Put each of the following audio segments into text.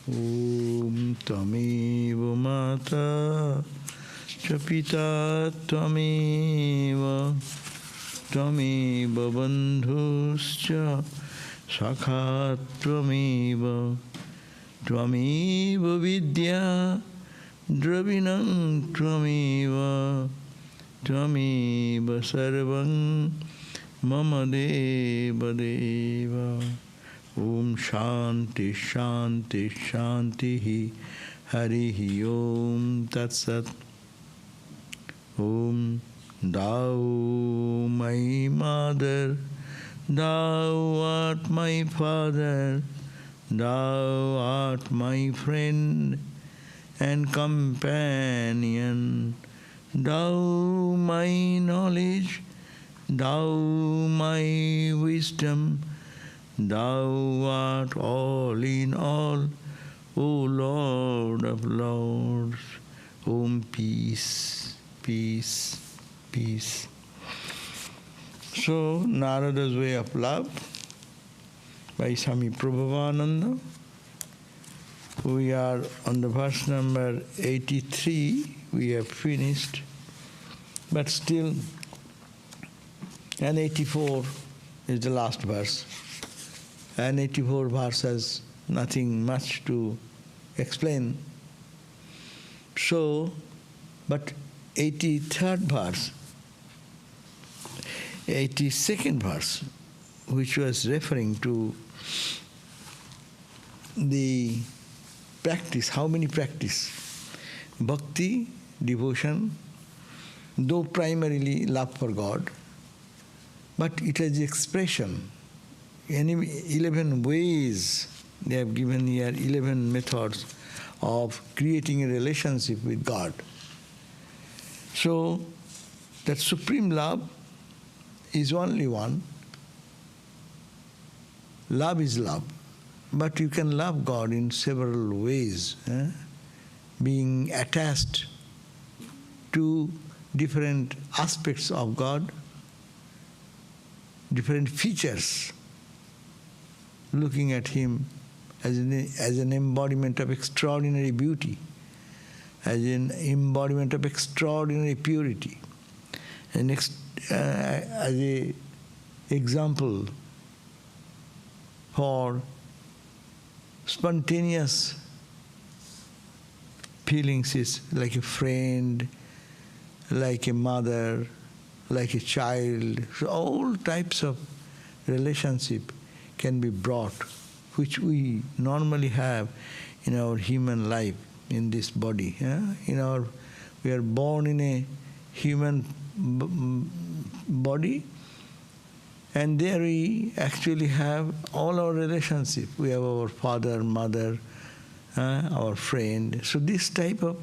Om Tvameva Mata Cha Pita Tvameva Tvameva Bandhuscha Sakha Tvameva Tvameva Vidya Dravinam Tvameva Tvameva Sarvam Mama Deva Deva. Om Shanti Shanti Shanti Harihi Om Tat Sat. Om Thou my mother, Thou art my father, Thou art my friend and companion, Thou my knowledge, Thou my wisdom, Thou art all in all, O Lord of Lords. Om peace, peace, peace. So, Narada's way of love by Swami Prabhupada. We are on the verse number 83, we have finished, but still, and 84 is the last verse. And 84 verse has nothing much to explain. So, but 83rd verse, 82nd verse, which was referring to the practice, how many practice? Bhakti, devotion, though primarily love for God, but it has expression. 11 ways, they have given here 11 methods of creating a relationship with God. So, that supreme love is only one. Love is love. But you can love God in several ways, being attached to different aspects of God, different features, looking at Him as an embodiment of extraordinary beauty, as an embodiment of extraordinary purity, and as an example for spontaneous feelings, is like a friend, like a mother, like a child. So all types of relationship can be brought, which we normally have in our human life, in this body. We are born in a human body, and there we actually have all our relationship. We have our father, mother, our friend. So this type of,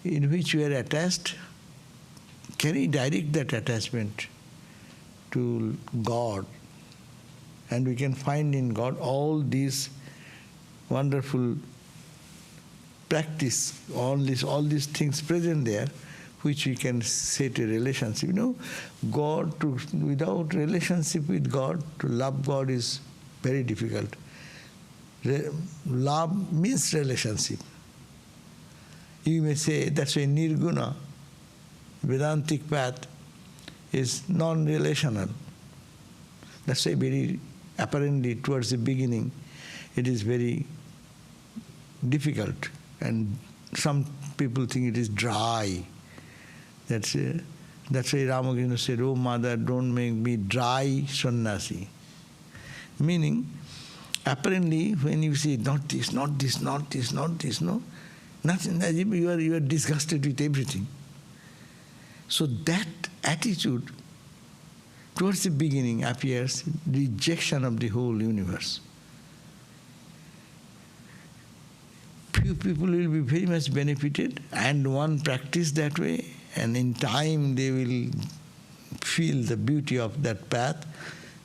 in which we are attached, can we direct that attachment to God? And we can find in God all these wonderful practice, all these things present there, which we can set a relationship. God, without relationship with God, to love God is very difficult. Love means relationship. You may say that's why nirguna, Vedantic path, is non-relational. That's why very apparently towards the beginning it is very difficult, and some people think it is dry. That's why Ramakrishna said, "Oh mother, don't make me dry sannyasi." Meaning, apparently when you say not this, not this, not this, not this, no, nothing, as if you are disgusted with everything. So that attitude towards the beginning appears rejection of the whole universe. Few people will be very much benefited, and one practice that way, and in time they will feel the beauty of that path,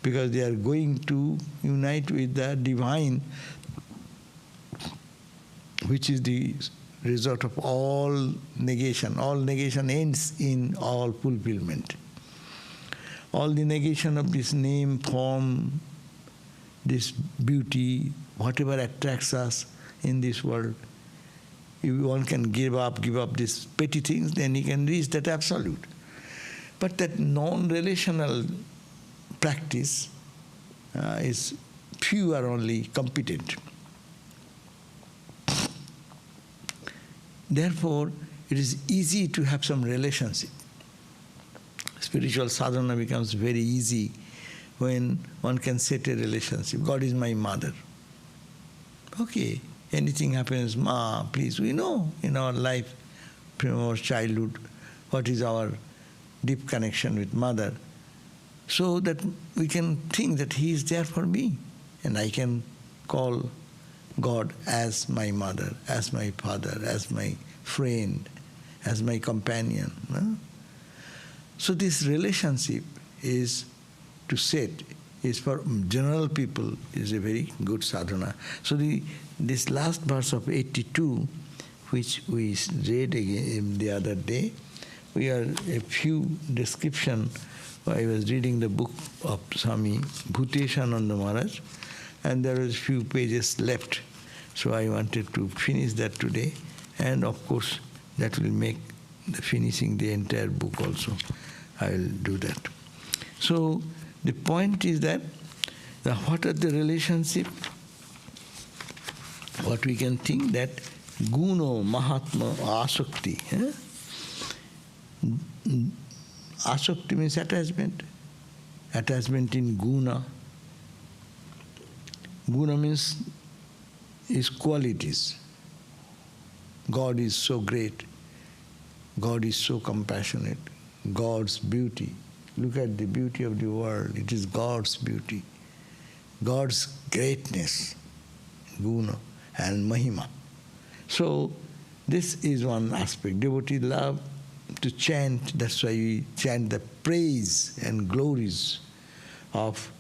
because they are going to unite with the divine, which is the result of all negation. All negation ends in all fulfillment. All the negation of this name, form, this beauty, whatever attracts us, in this world. If one can give up these petty things, then he can reach that absolute. But that non-relational practice is few are only competent. Therefore, it is easy to have some relationship. Spiritual sadhana becomes very easy when one can set a relationship. God is my mother. Okay, anything happens, Ma, please. We know in our life, from our childhood, what is our deep connection with mother. So that we can think that he is there for me. And I can call God as my mother, as my father, as my friend, as my companion. No? So this relationship is to set, is for general people, is a very good sadhana. So this last verse of 82, which we read again the other day, we are a few description. I was reading the book of Swami Bhuteshananda Maharaj, and there was few pages left. So I wanted to finish that today, and of course that will make the finishing the entire book also. I will do that. So the point is that what are the relationship? What we can think that guno, mahatma, asakti. Asakti means attachment. Attachment in guna. Guna means is qualities. God is so great. God is so compassionate. God's beauty. Look at the beauty of the world. It is God's beauty. God's greatness. Guna and mahima. So this is one aspect. Devotee love to chant. That's why we chant the praise and glories of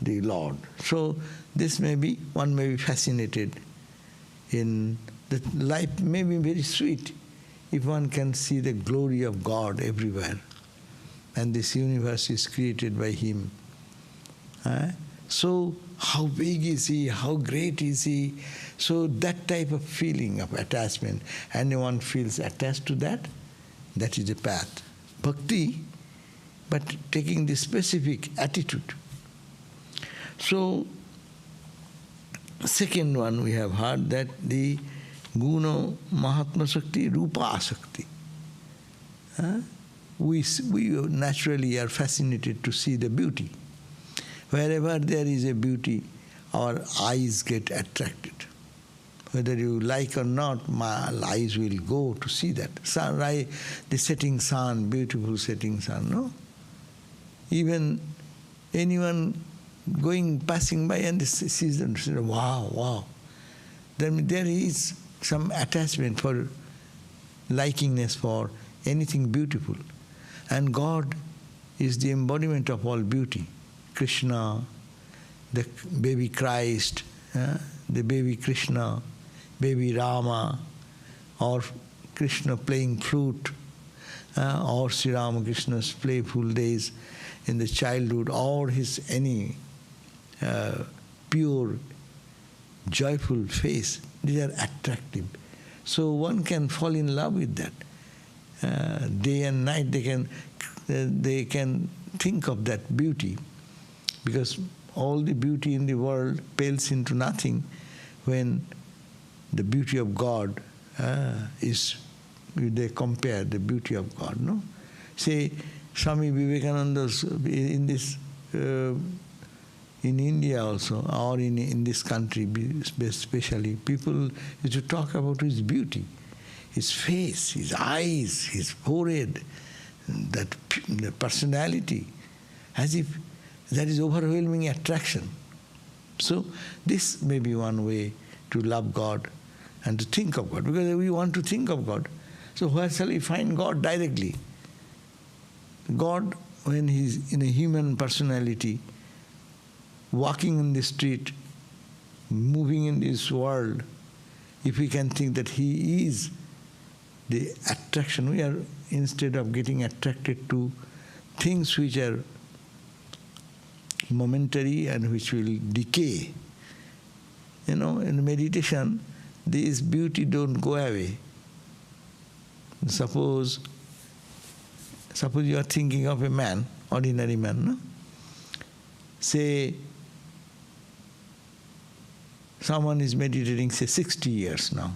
the Lord. So this one may be fascinated in that life may be very sweet if one can see the glory of God everywhere. And this universe is created by Him. So how big is He? How great is He? So that type of feeling of attachment, and one feels attached to that, that is the path. Bhakti, but taking the specific attitude. So, second one we have heard that the guna mahatma sakti, rupa asakti. We naturally are fascinated to see the beauty. Wherever there is a beauty, our eyes get attracted. Whether you like or not, my eyes will go to see that. Sunrise, the setting sun, beautiful setting sun, no? Even anyone passing by and sees them, say, wow, wow. Then there is some attachment for likingness for anything beautiful. And God is the embodiment of all beauty. Krishna, the baby Christ, the baby Krishna, baby Rama, or Krishna playing flute, or Sri Ramakrishna's playful days in the childhood, or his any pure, joyful face. These are attractive. So one can fall in love with that. Day and night they can think of that beauty, because all the beauty in the world pales into nothing when the beauty of God they compare the beauty of God, no? Say, Swami Vivekananda's in this, in India also, or in this country especially, people used to talk about his beauty, his face, his eyes, his forehead, the personality, as if there is overwhelming attraction. So this may be one way to love God and to think of God, because we want to think of God. So where shall we find God directly? God, when He's in a human personality, walking in the street, moving in this world, if we can think that He is the attraction, we are, instead of getting attracted to things which are momentary and which will decay. In meditation, this beauty don't go away. Suppose you are thinking of a man, ordinary man, no? Say, someone is meditating, say, 60 years now.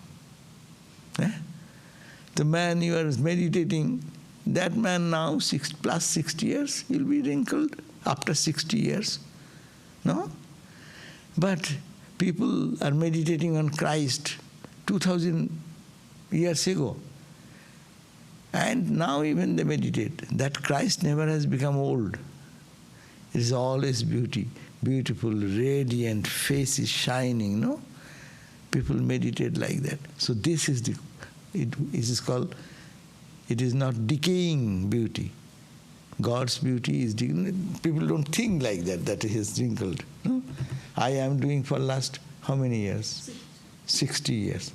The man you are meditating, that man now, plus 60 years, he'll be wrinkled after 60 years. No? But people are meditating on Christ 2000 years ago. And now even they meditate. That Christ never has become old. It is always beauty. Beautiful, radiant, face is shining, no? People meditate like that. So this is it is called, it is not decaying beauty. God's beauty is, people don't think like that he is wrinkled. No? I am doing for last how many years? 60 years.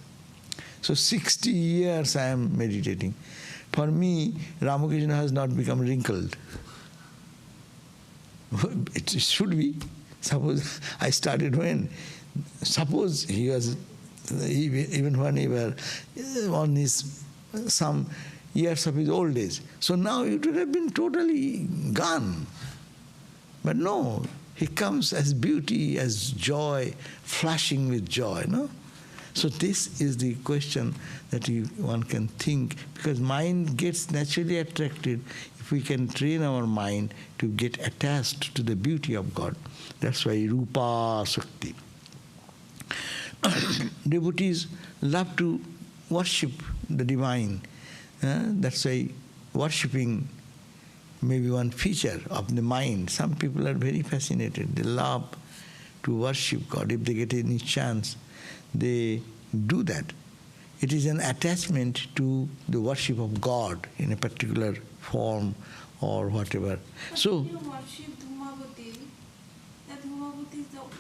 So 60 years I am meditating. For me, Ramakrishna has not become wrinkled. It should be. Suppose I started when? Suppose he was, even when he was on his, some years of his old age. So now it would have been totally gone. But no, he comes as beauty, as joy, flashing with joy, no? So this is the question that one can think, because mind gets naturally attracted if we can train our mind to get attached to the beauty of God. That's why Rupa Sakti. Devotees love to worship the divine. That's why worshipping may be one feature of the mind. Some people are very fascinated. They love to worship God. If they get any chance, they do that. It is an attachment to the worship of God in a particular form or whatever. But so if you worship Dhumavati, that Dhumavati is the old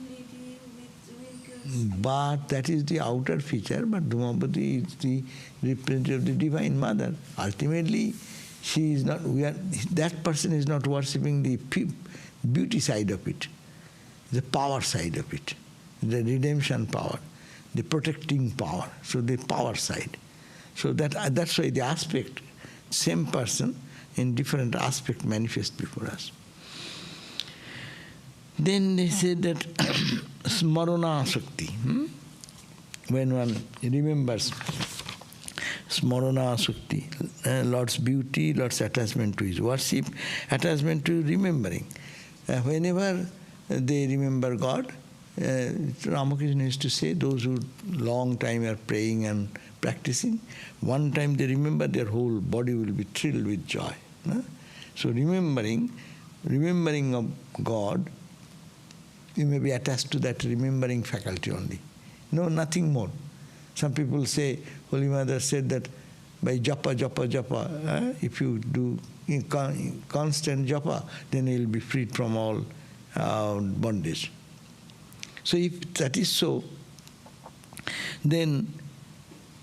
lady with wrinkles. But that is the outer feature, but Dhumavati is the representative of the Divine Mother. Ultimately, she is not, that person is not worshipping the beauty side of it, the power side of it, the redemption power, the protecting power, so the power side. So that's why the aspect, same person in different aspect manifests before us. Then they said that Smarana Shakti. When one remembers Smarana Shakti, Lord's beauty, Lord's attachment to his worship, attachment to remembering. Whenever they remember God, Ramakrishna used to say, those who long time are praying and practicing, one time they remember, their whole body will be thrilled with joy. So remembering of God, you may be attached to that remembering faculty only. No, nothing more. Some people say, Holy Mother said that by japa, if you do constant japa, then you will be freed from all bondage. So if that is so, then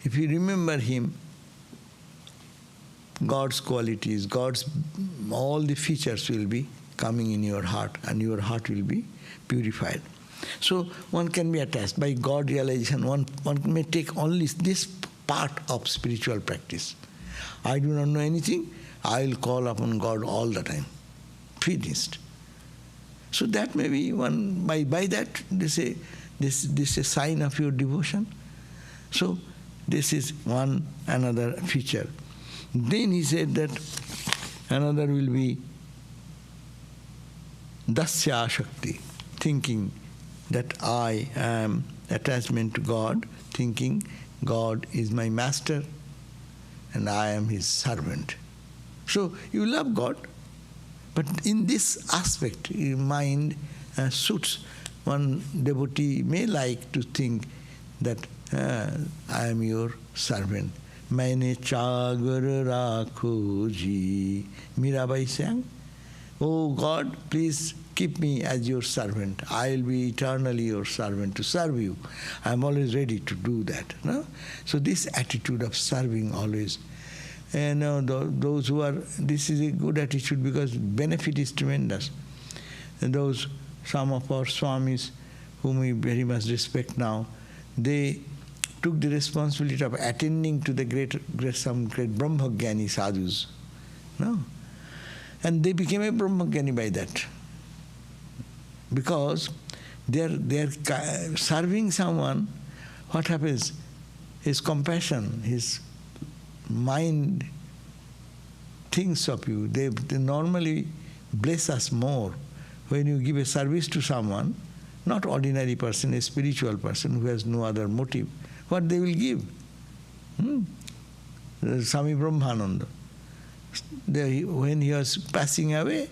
if you remember him, God's qualities, all the features will be coming in your heart, and your heart will be purified. So one can be attached. By God realization, one may take only this part of spiritual practice. I do not know anything, I will call upon God all the time. Finished. So that may be one, by that they say, this is a sign of your devotion. So this is another feature. Then he said that another will be Dasya Shakti, thinking that I am attachment to God, thinking God is my master and I am his servant. So you love God, but in this aspect, your mind suits. One devotee may like to think that I am your servant. Maine chagar rakho ji. Mirabai sang, oh God, please keep me as your servant. I will be eternally your servant to serve you. I am always ready to do that. No? So this attitude of serving always. And those who are, this is a good attitude because benefit is tremendous. And some of our swamis, whom we very much respect now, they took the responsibility of attending to the some great Brahmagyani sadhus. No? And they became a Brahmagyani by that. Because they're serving someone, what happens? His compassion, his mind thinks of you. They normally bless us more when you give a service to someone, not ordinary person, a spiritual person who has no other motive. What they will give? Swami Brahmananda, when he was passing away,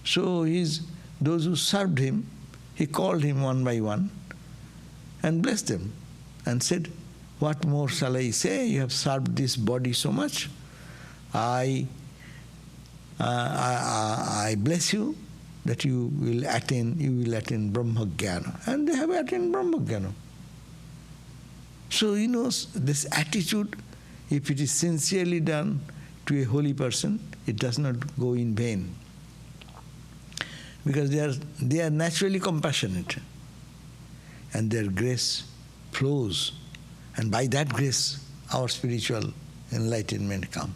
so those who served him, he called him one by one and blessed them and said, "What more shall I say? You have served this body so much. I bless you that you will attain Brahmagyana." And they have attained Brahmagyana. So, this attitude, if it is sincerely done to a holy person, it does not go in vain. Because they are naturally compassionate. And their grace flows. And by that grace, our spiritual enlightenment comes.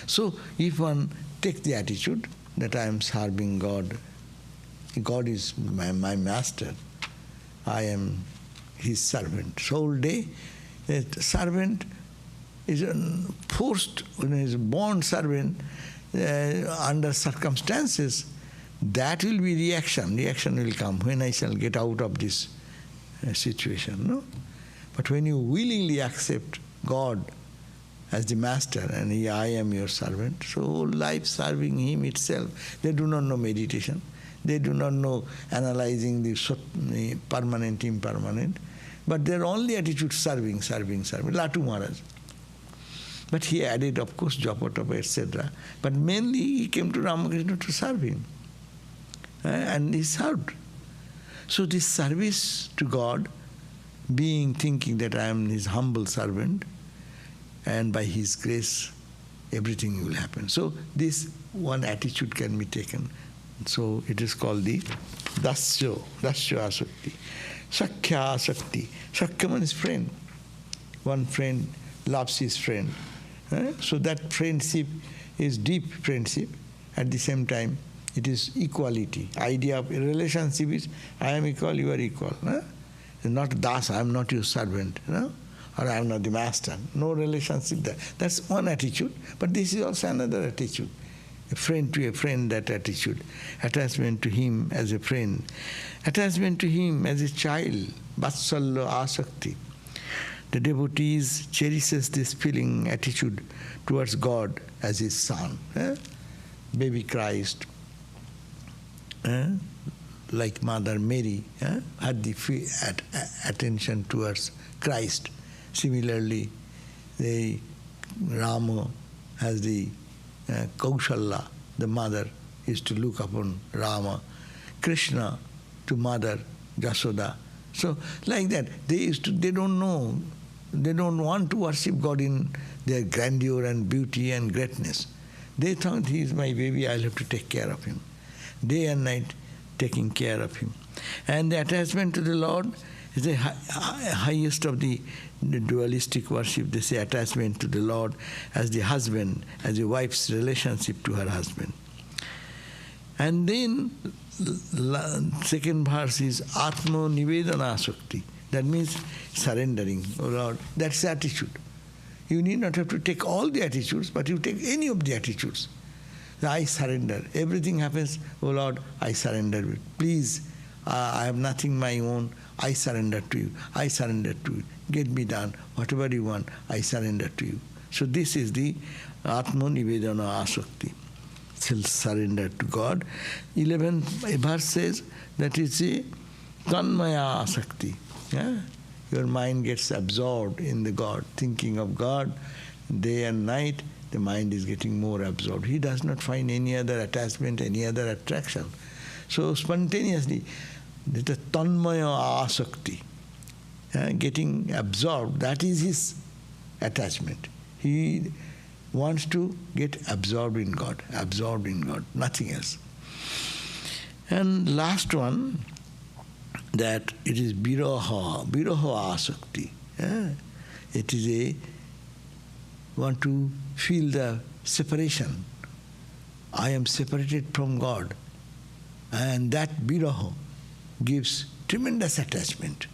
So, if one takes the attitude that I am serving God, God is my master, I am his servant. So whole day, the servant is forced, when he is born servant, under circumstances, that will be reaction. Reaction will come when I shall get out of this situation. No? But when you willingly accept God as the master and I am your servant, so whole life serving him itself. They do not know meditation. They do not know analyzing the permanent, impermanent. But their only attitude serving. Latu Maharaj. But he added, of course, japa, tapa, etc. But mainly he came to Ramakrishna to serve him. And he served. So this service to God, thinking that I am his humble servant, and by his grace, everything will happen. So this one attitude can be taken. So it is called the dasya asakti. Sakhya asakti. Sakhya means friend. One friend loves his friend. So that friendship is deep friendship. At the same time, it is equality. Idea of a relationship is, I am equal, you are equal. Not das, I am not your servant. Or I am not the master. No relationship there. That's one attitude. But this is also another attitude. A friend to a friend, that attitude. Attachment to him as a friend. Attachment to him as a child. Vatsalya asakti. The devotees cherishes this feeling, attitude towards God as his son. Baby Christ, like Mother Mary, had the attention towards Christ. Similarly, the Rama has the Kaushalya, the mother, is to look upon Rama. Krishna to mother Yasoda. So like that, they don't know, they don't want to worship God in their grandeur and beauty and greatness. They thought he is my baby, I'll have to take care of him. Day and night taking care of him. And the attachment to the Lord is the highest of the dualistic worship. They say attachment to the Lord as the husband, as a wife's relationship to her husband. And then second verse is Atma Nivedana Asakti. That means surrendering. Oh Lord, that's the attitude. You need not have to take all the attitudes, but you take any of the attitudes. I surrender. Everything happens, oh Lord, I surrender. Please, I have nothing my own. I surrender to you. I surrender to you. Get me done. Whatever you want, I surrender to you. So this is the Atma Nivedana Asakti. Surrender to God. 11th verse says that it's a Tanmaya Asakti. Your mind gets absorbed in the God, thinking of God day and night. The mind is getting more absorbed. He does not find any other attachment, any other attraction. So spontaneously, the Tanmaya Asakti, getting absorbed, that is his attachment. He wants to get absorbed in God, nothing else. And last one, that it is Viraha Asakti. It is a want to feel the separation. I am separated from God. And that viraha gives tremendous attachment.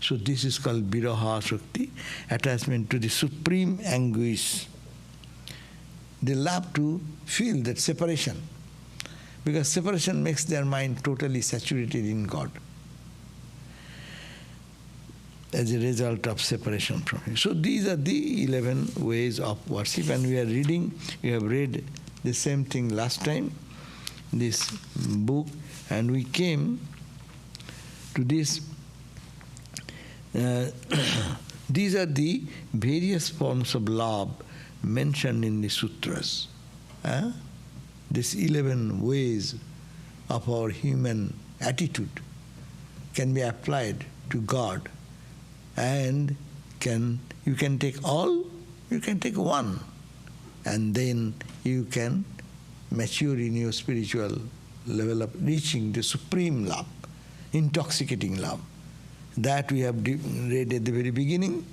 So this is called viraha shakti, attachment to the supreme anguish. They love to feel that separation, because separation makes their mind totally saturated in God as a result of separation from Him. So these are the 11 ways of worship, and we have read the same thing last time, this book, and we came to this. These are the various forms of love mentioned in the sutras. These 11 ways of our human attitude can be applied to God, and you can take all, you can take one, and then you can mature in your spiritual level of reaching the supreme love, intoxicating love. That we have read at the very beginning.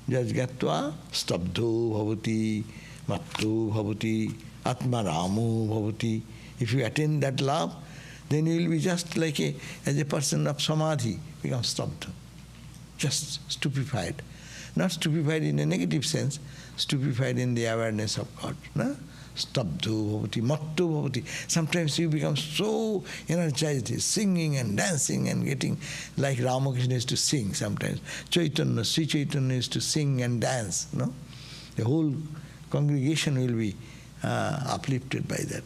Jajgatva stabdho bhavati, matto bhavati, atmaramo bhavati. If you attain that love, then you will be just like as a person of samadhi, become stabdha, just stupefied. Not stupefied in a negative sense, stupefied in the awareness of God. No? Stabdho bhavati, matto bhavati. Sometimes you become so energized, singing and dancing and getting like Ramakrishna used to sing sometimes. Chaitanya, Sri Chaitanya used to sing and dance. No? The whole congregation will be uplifted by that.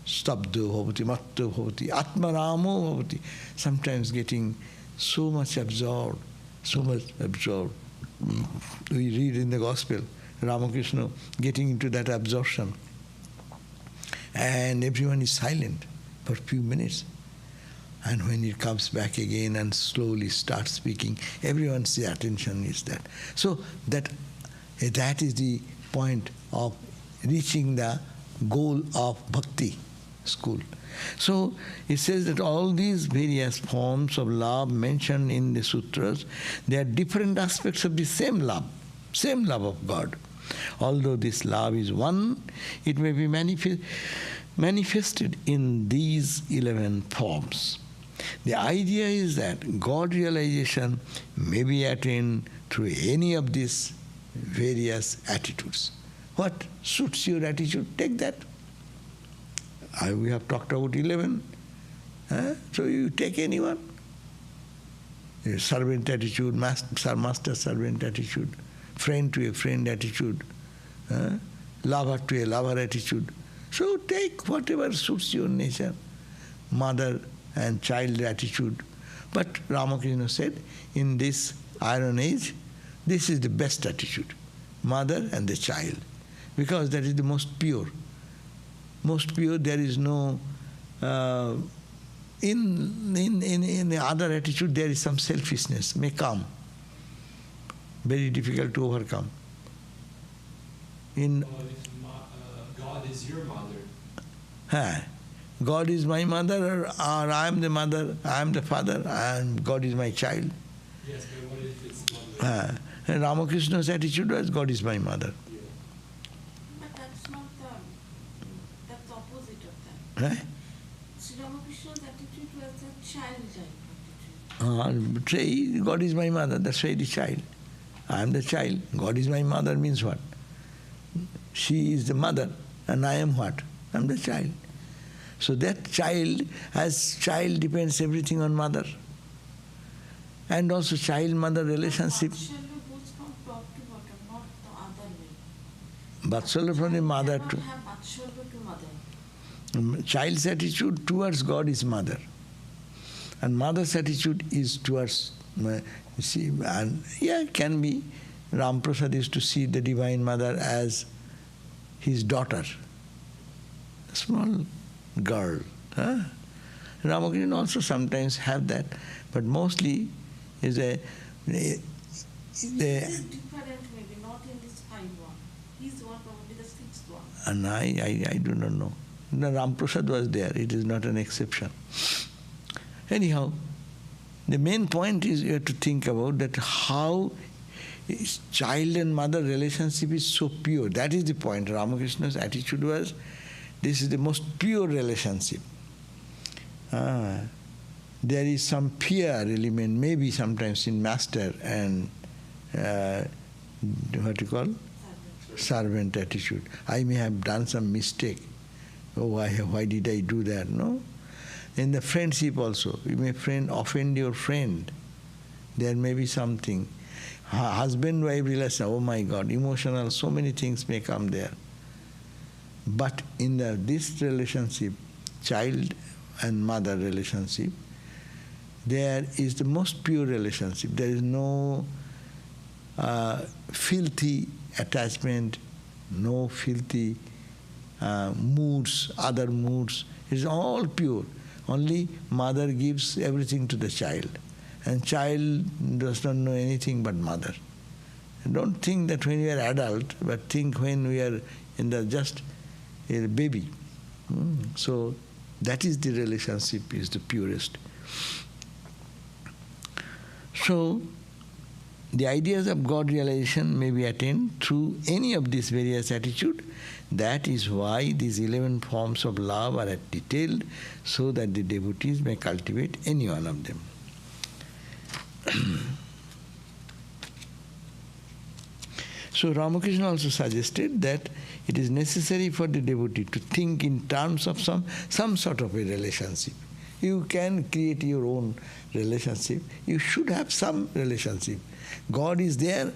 Stabdho bhavati, matto bhavati, atmaramo bhavati. Sometimes getting so much absorbed. We read in the Gospel, Ramakrishna getting into that absorption. And everyone is silent for a few minutes. And when he comes back again and slowly starts speaking, everyone's attention is that. So that is the point of reaching the goal of bhakti school. So it says that all these various forms of love mentioned in the sutras, they are different aspects of the same love of God. Although this love is one, it may be manifested in these 11 forms. The idea is that God realization may be attained through any of these various attitudes. What suits your attitude, take that. We have talked about 11. So you take anyone. A servant attitude, master servant attitude, friend to a friend attitude, lover to a lover attitude. So take whatever suits your nature, mother and child attitude. But Ramakrishna said, in this Iron Age, this is the best attitude, mother and the child, because that is the most pure. Most pure, there is no, in the other attitude there is some selfishness, may come, very difficult to overcome. God is your mother. God is my mother, or I am the mother, I am the father, and God is my child. Yes, but what if it's mother? And Ramakrishna's attitude was, God is my mother. Yeah. But that's not that's opposite of that. Sri Ramakrishna's attitude was a childlike attitude. God is my mother, that's why the child. I am the child. God is my mother means what? She is the mother, and I am what? I am the child. So that child, as child depends everything on mother. And also child-mother relationship. Vatsalya goes from top to bottom, not the other way. Vatsalya from the mother to. to. Have Vatsalya to mother. Child's attitude towards God is mother. And mother's attitude is towards, can be. Ram Prasad used to see the Divine Mother as his daughter, a small girl. Ramakrishna also sometimes have that, but mostly is It is different maybe, not in this 5-1. He's one, probably the 6th one. And I do not know. No, Ram Prasad was there, it is not an exception. Anyhow, the main point is you have to think about that how child and mother relationship is so pure. That is the point. Ramakrishna's attitude was, this is the most pure relationship. There is some fear element, maybe sometimes in master and what you call? Servant attitude. I may have done some mistake. Oh, why did I do that? No? In the friendship also, you may offend your friend. There may be something. Husband-wife relation, oh my God, emotional, so many things may come there. But in this relationship, child and mother relationship, there is the most pure relationship. There is no filthy attachment, no filthy moods, other moods. It's all pure. Only mother gives everything to the child. And child does not know anything but mother. Don't think that when we are adult, but think when we are in just a baby. So that is the relationship, is the purest. So the ideas of God realization may be attained through any of these various attitudes. That is why these 11 forms of love are detailed, so that the devotees may cultivate any one of them. So Ramakrishna also suggested that it is necessary for the devotee to think in terms of some sort of a relationship. You can create your own relationship. You should have some relationship. God is there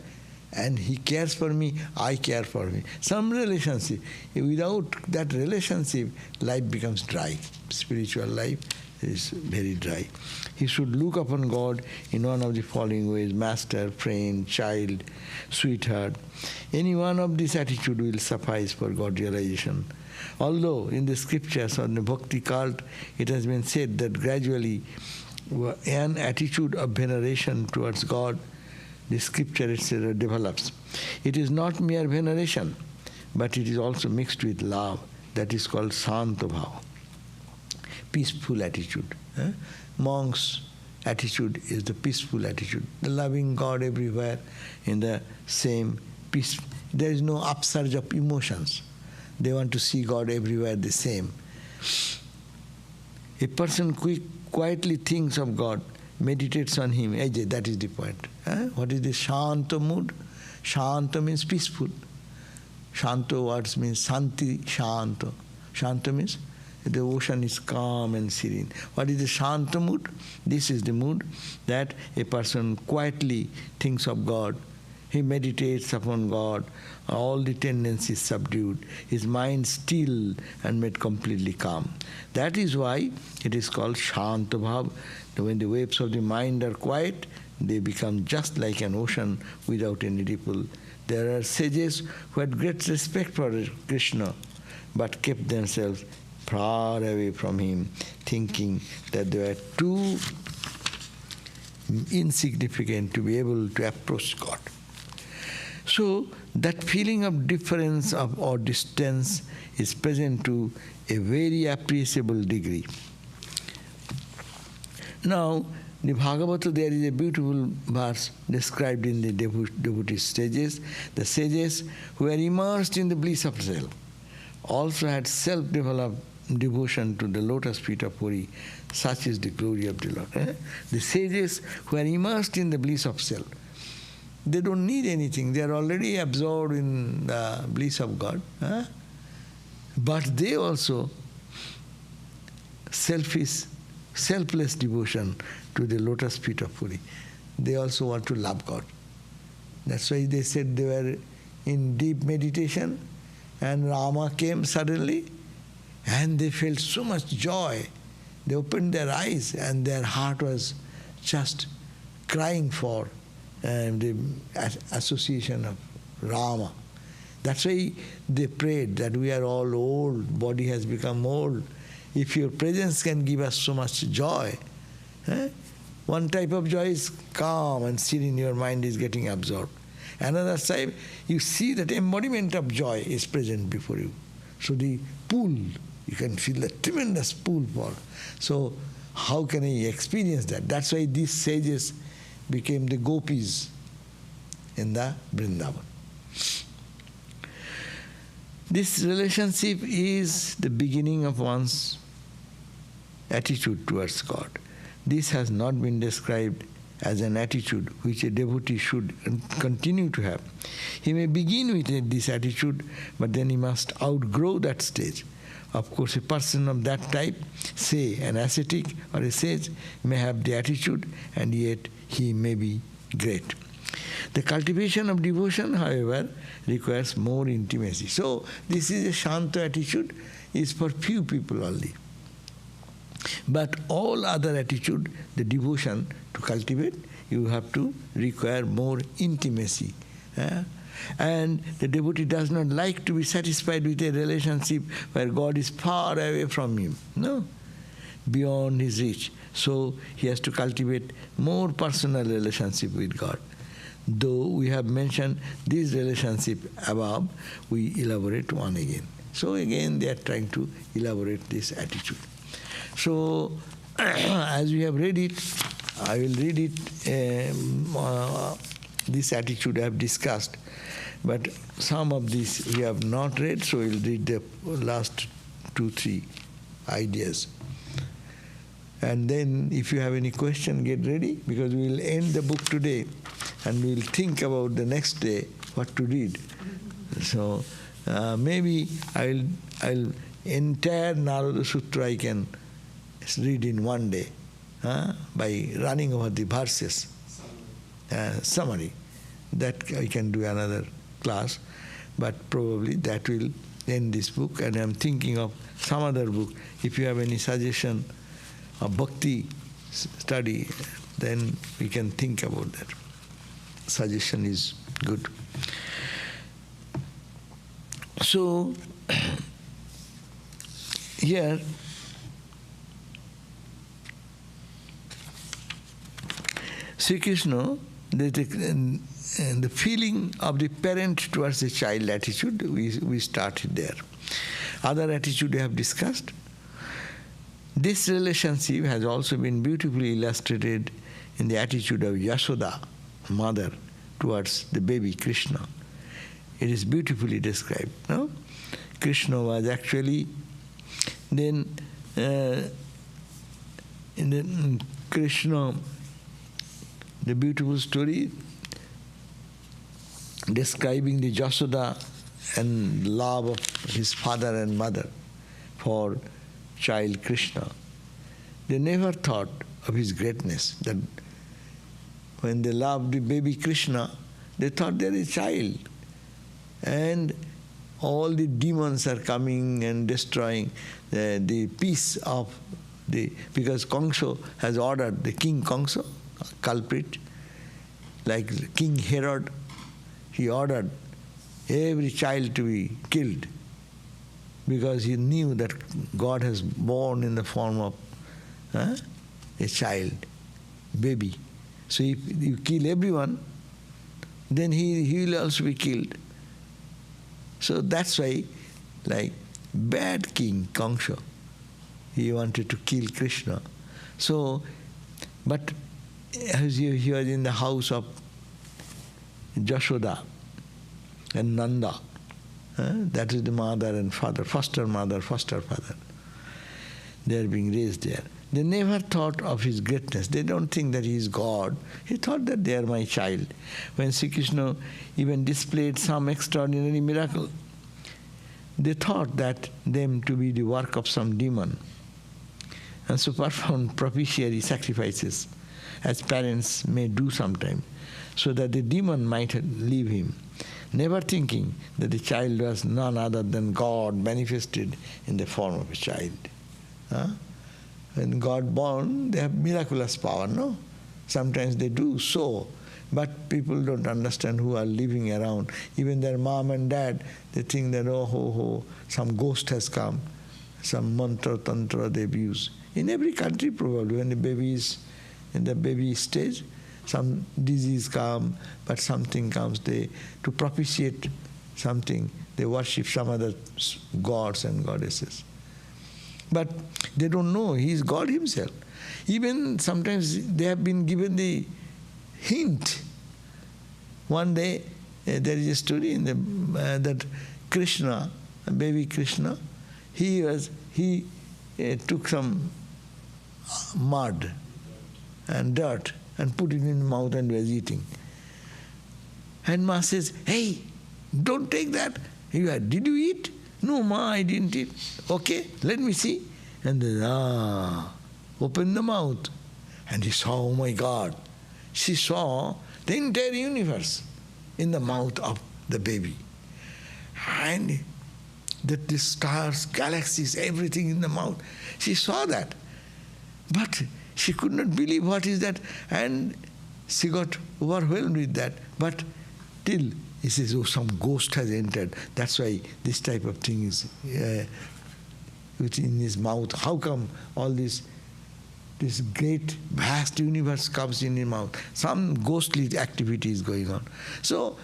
and He cares for me, I care for me. Some relationship. Without that relationship, life becomes dry. Spiritual life is very dry. He should look upon God in one of the following ways: master, friend, child, sweetheart. Any one of these attitudes will suffice for God realization. Although in the scriptures on the Bhakti cult, it has been said that gradually an attitude of veneration towards God, the scripture etc. develops. It is not mere veneration, but it is also mixed with love. That is called shanta bhava, peaceful attitude. Monks' attitude is the peaceful attitude, the loving God everywhere in the same peace. There is no upsurge of emotions. They want to see God everywhere the same. A person quietly thinks of God, meditates on Him. That is the point. What is the shanta mood? Shanta means peaceful. Shanta words means santi, shanta. Shanta means the ocean is calm and serene. What is the shanta mood? This is the mood that a person quietly thinks of God. He meditates upon God. All the tendencies subdued. His mind still and made completely calm. That is why it is called shanta bhava. When the waves of the mind are quiet, they become just like an ocean without any ripple. There are sages who had great respect for Krishna, but kept themselves far away from Him, thinking that they were too insignificant to be able to approach God. So that feeling of difference or distance is present to a very appreciable degree. Now, the Bhagavata, there is a beautiful verse described in the devotee sages. The sages who were immersed in the bliss of self also had self-developed devotion to the lotus feet of Puri. Such is the glory of the Lord. The sages who are immersed in the bliss of self, they don't need anything. They are already absorbed in the bliss of God. But they also selfless devotion to the lotus feet of Puri. They also want to love God. That's why they said they were in deep meditation and Rama came suddenly and they felt so much joy. They opened their eyes and their heart was just crying for the association of Rama. That's why they prayed that we are all old, body has become old. If your presence can give us so much joy, one type of joy is calm and serene, your mind is getting absorbed. Another type, you see that embodiment of joy is present before you. So the pull, you can feel the tremendous pull for. So how can I experience that? That's why these sages became the gopis. in the Vrindavan. This relationship is the beginning of one's attitude towards God. This has not been described as an attitude which a devotee should continue to have. He may begin with this attitude, but then he must outgrow that stage. Of course, a person of that type, say an ascetic or a sage, may have the attitude, and yet he may be great. The cultivation of devotion, however, requires more intimacy. So, this is a shanta attitude, is for few people only. But all other attitude, the devotion to cultivate, you have to require more intimacy. And the devotee does not like to be satisfied with a relationship where God is far away from him, no, beyond his reach. So he has to cultivate more personal relationship with God. Though we have mentioned this relationship above, we elaborate one again. So again they are trying to elaborate this attitude. So, as we have read it, I will read it, this attitude I have discussed, but some of this we have not read, so we will read the last 2-3 ideas. And then if you have any question, get ready, because we will end the book today, and we will think about the next day what to read. So, maybe I'll entire Narada Sutra I can read in one day, by running over the verses, summary. That I can do another class, but probably that will end this book, and I'm thinking of some other book. If you have any suggestion of Bhakti study, then we can think about that. Suggestion is good. So, here, Sri Krishna, the feeling of the parent towards the child attitude, we started there. Other attitude we have discussed. This relationship has also been beautifully illustrated in the attitude of Yasoda, mother, towards the baby Krishna. It is beautifully described. No? Krishna was actually then Krishna, the beautiful story describing the Yasoda and love of his father and mother for child Krishna. They never thought of his greatness, that when they loved the baby Krishna, they thought they are a child. And all the demons are coming and destroying the peace of the... Because Kangso has ordered, the king Kangso, culprit, like King Herod, he ordered every child to be killed because he knew that God has born in the form of a child, baby. So if you kill everyone, then he will also be killed. So that's why, like bad king Kangso, he wanted to kill Krishna. So, but as he was in the house of Yasoda and Nanda, that is the mother and father, foster mother, foster father. They are being raised there. They never thought of his greatness. They don't think that he is God. He thought that they are my child. When Sri Krishna even displayed some extraordinary miracle, they thought that them to be the work of some demon, and so performed propitiatory sacrifices, as parents may do sometimes, so that the demon might leave him, never thinking that the child was none other than God manifested in the form of a child. When God born, they have miraculous power, no? Sometimes they do so, but people don't understand who are living around. Even their mom and dad, they think that, some ghost has come, some mantra, tantra they've used. In every country probably, when the baby is in the baby stage, some disease comes, but something comes, to propitiate something, they worship some other gods and goddesses. But they don't know he is God himself. Even sometimes they have been given the hint One day, there is a story in the that Krishna, baby Krishna, he took some mud and dirt and put it in his mouth and was eating. And Ma says, "Hey, don't take that. Did you eat?" "No, Ma, I didn't eat." "Okay, let me see." And then, open the mouth. And he saw, oh my God, she saw the entire universe in the mouth of the baby. And the stars, galaxies, everything in the mouth. She saw that. But she could not believe what is that. And she got overwhelmed with that. But till he says, oh, some ghost has entered. That's why this type of thing is in his mouth. How come all this great, vast universe comes in his mouth? Some ghostly activity is going on. So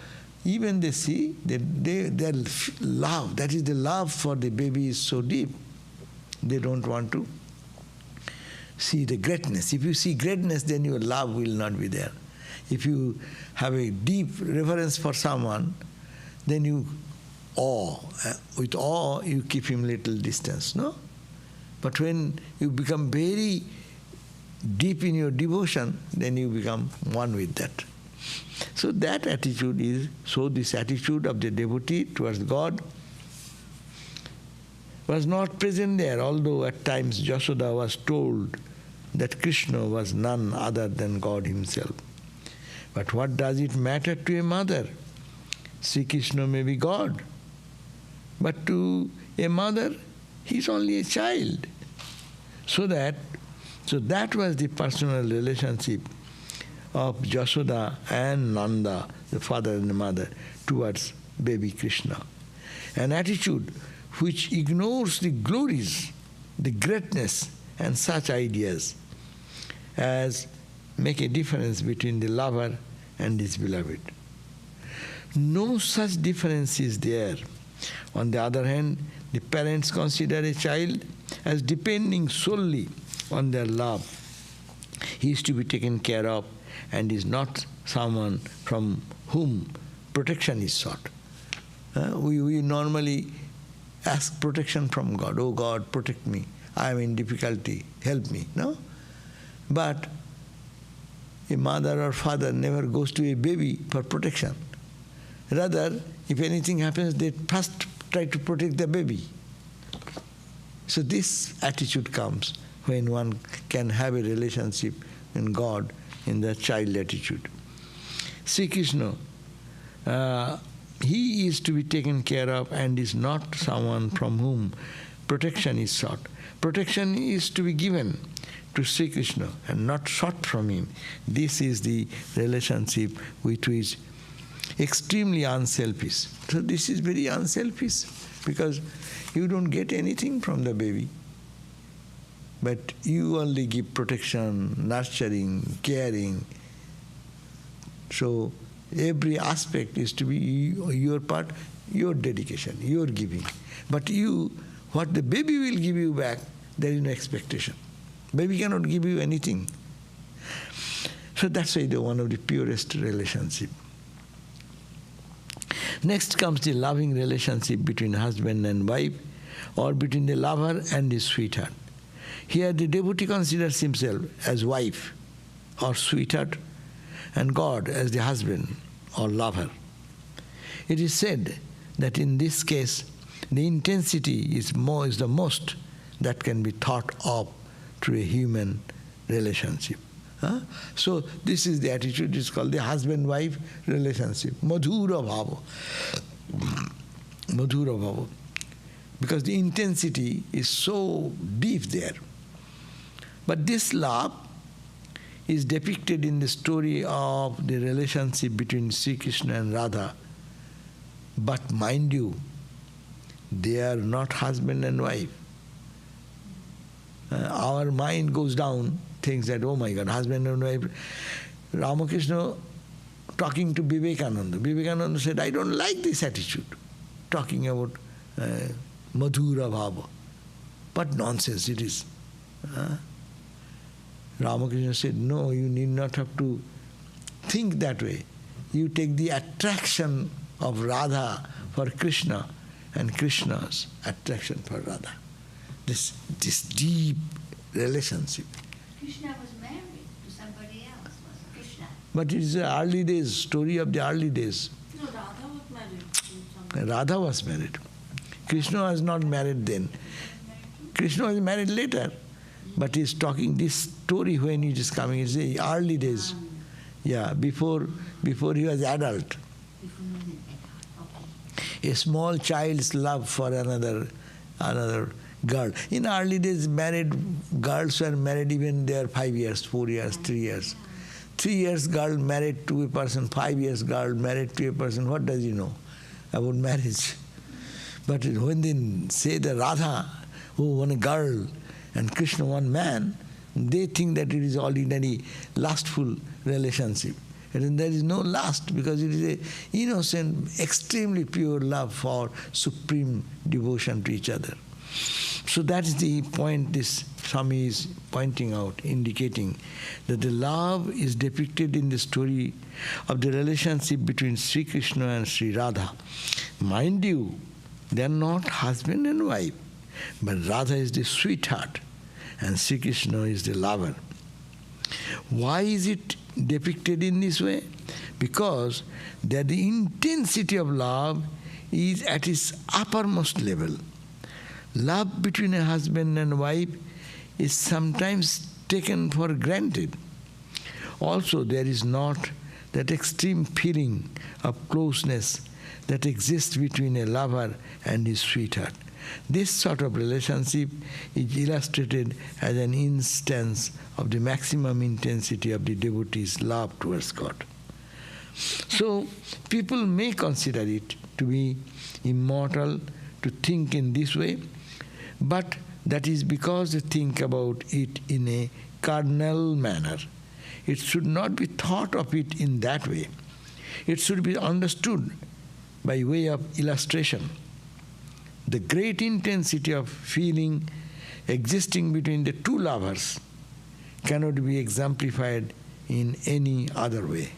even they see that their love, that is the love for the baby is so deep, they don't want to see the greatness. If you see greatness, then your love will not be there. If you have a deep reverence for someone, then you with awe you keep him little distance, no? But when you become very deep in your devotion, then you become one with that. So that attitude is, this attitude of the devotee towards God was not present there, although at times Yasoda was told that Krishna was none other than God himself. But what does it matter to a mother? Sri Krishna may be God, but to a mother, he is only a child. So that was the personal relationship of Yasoda and Nanda, the father and the mother, towards baby Krishna. An attitude which ignores the glories, the greatness, and such ideas as make a difference between the lover and his beloved. No such difference is there. On the other hand, the parents consider a child as depending solely on their love. He is to be taken care of and is not someone from whom protection is sought. We normally ask protection from God. Oh God, protect me. I am in difficulty. Help me. No? But a mother or father never goes to a baby for protection. Rather, if anything happens, they first try to protect the baby. So this attitude comes when one can have a relationship in God in the child attitude. Sri Krishna, he is to be taken care of and is not someone from whom protection is sought. Protection is to be given to Sri Krishna and not sought from him. This is the relationship which is extremely unselfish. So this is very unselfish because you don't get anything from the baby. But you only give protection, nurturing, caring. So every aspect is to be your part, your dedication, your giving. But you, what the baby will give you back, there is no expectation. Baby cannot give you anything. So that's why they're one of the purest relationship. Next comes the loving relationship between husband and wife, or between the lover and his sweetheart. Here the devotee considers himself as wife or sweetheart and God as the husband or lover. It is said that in this case the intensity is the most that can be thought of through a human relationship. So this is the attitude, it's called the husband-wife relationship. Madhura bhava. Madhura bhava. Because the intensity is so deep there. But this love is depicted in the story of the relationship between Sri Krishna and Radha. But mind you, they are not husband and wife. Our mind goes down, thinks that, oh my God, husband and wife. Ramakrishna talking to Vivekananda. Vivekananda said, I don't like this attitude, talking about madhura bhava. What nonsense it is. Ramakrishna said, no, you need not have to think that way. you take the attraction of Radha for Krishna and Krishna's attraction for Radha. This deep relationship. Krishna was married to somebody else, was Krishna. But it is the early days, story of the early days. No, Radha was married to somebody. Radha was married. Krishna was not married then. Krishna was married later. But he's talking this story when it is coming. It's the early days. Yeah, before he was adult. A small child's love for another girl. In early days, married girls were married even they are 5 years, 4 years, 3 years. 3 years girl married to a person, 5 years girl married to a person. What does he know about marriage? But when they say the Radha, one girl, and Krishna one man, they think that it is ordinary lustful relationship. And there is no lust because it is a innocent, extremely pure love for supreme devotion to each other. So that is the point this Swami is pointing out, indicating that the love is depicted in the story of the relationship between Sri Krishna and Sri Radha. Mind you, they are not husband and wife, but Radha is the sweetheart and Sri Krishna is the lover. Why is it depicted in this way? Because that the intensity of love is at its uppermost level. Love between a husband and wife is sometimes taken for granted. Also, there is not that extreme feeling of closeness that exists between a lover and his sweetheart. This sort of relationship is illustrated as an instance of the maximum intensity of the devotee's love towards God. So, people may consider it to be immoral to think in this way, but that is because they think about it in a carnal manner. It should not be thought of it in that way. It should be understood by way of illustration. The great intensity of feeling existing between the two lovers cannot be exemplified in any other way.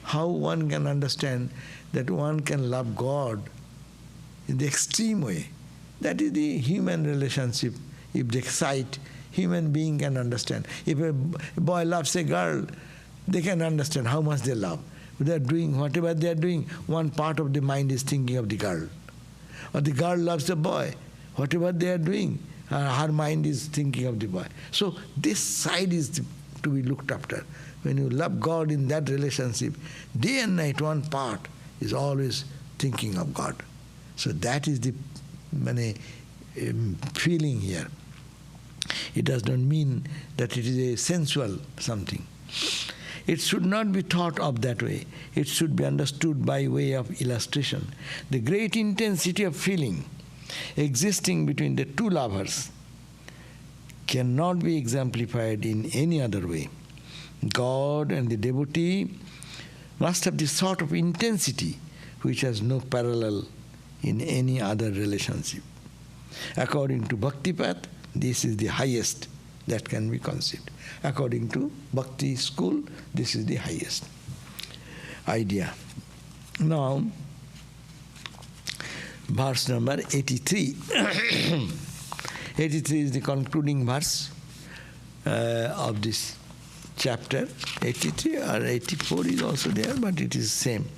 How one can understand that one can love God in the extreme way? That is the human relationship. If they excite, human being can understand. If a boy loves a girl, they can understand how much they love. They are doing whatever they are doing, one part of the mind is thinking of the girl. Or the girl loves the boy. Whatever they are doing, her mind is thinking of the boy. So this side is to be looked after. When you love God in that relationship, day and night one part is always thinking of God. So that is the feeling here. It does not mean that it is a sensual something. It should not be thought of that way. It should be understood by way of illustration. The great intensity of feeling existing between the two lovers cannot be exemplified in any other way. God and the devotee must have this sort of intensity which has no parallel in any other relationship. According to Bhakti path, this is the highest that can be conceived. According to Bhakti school, this is the highest idea. Now, verse number 83. 83 is the concluding verse of this chapter. 83 or 84 is also there, but it is same.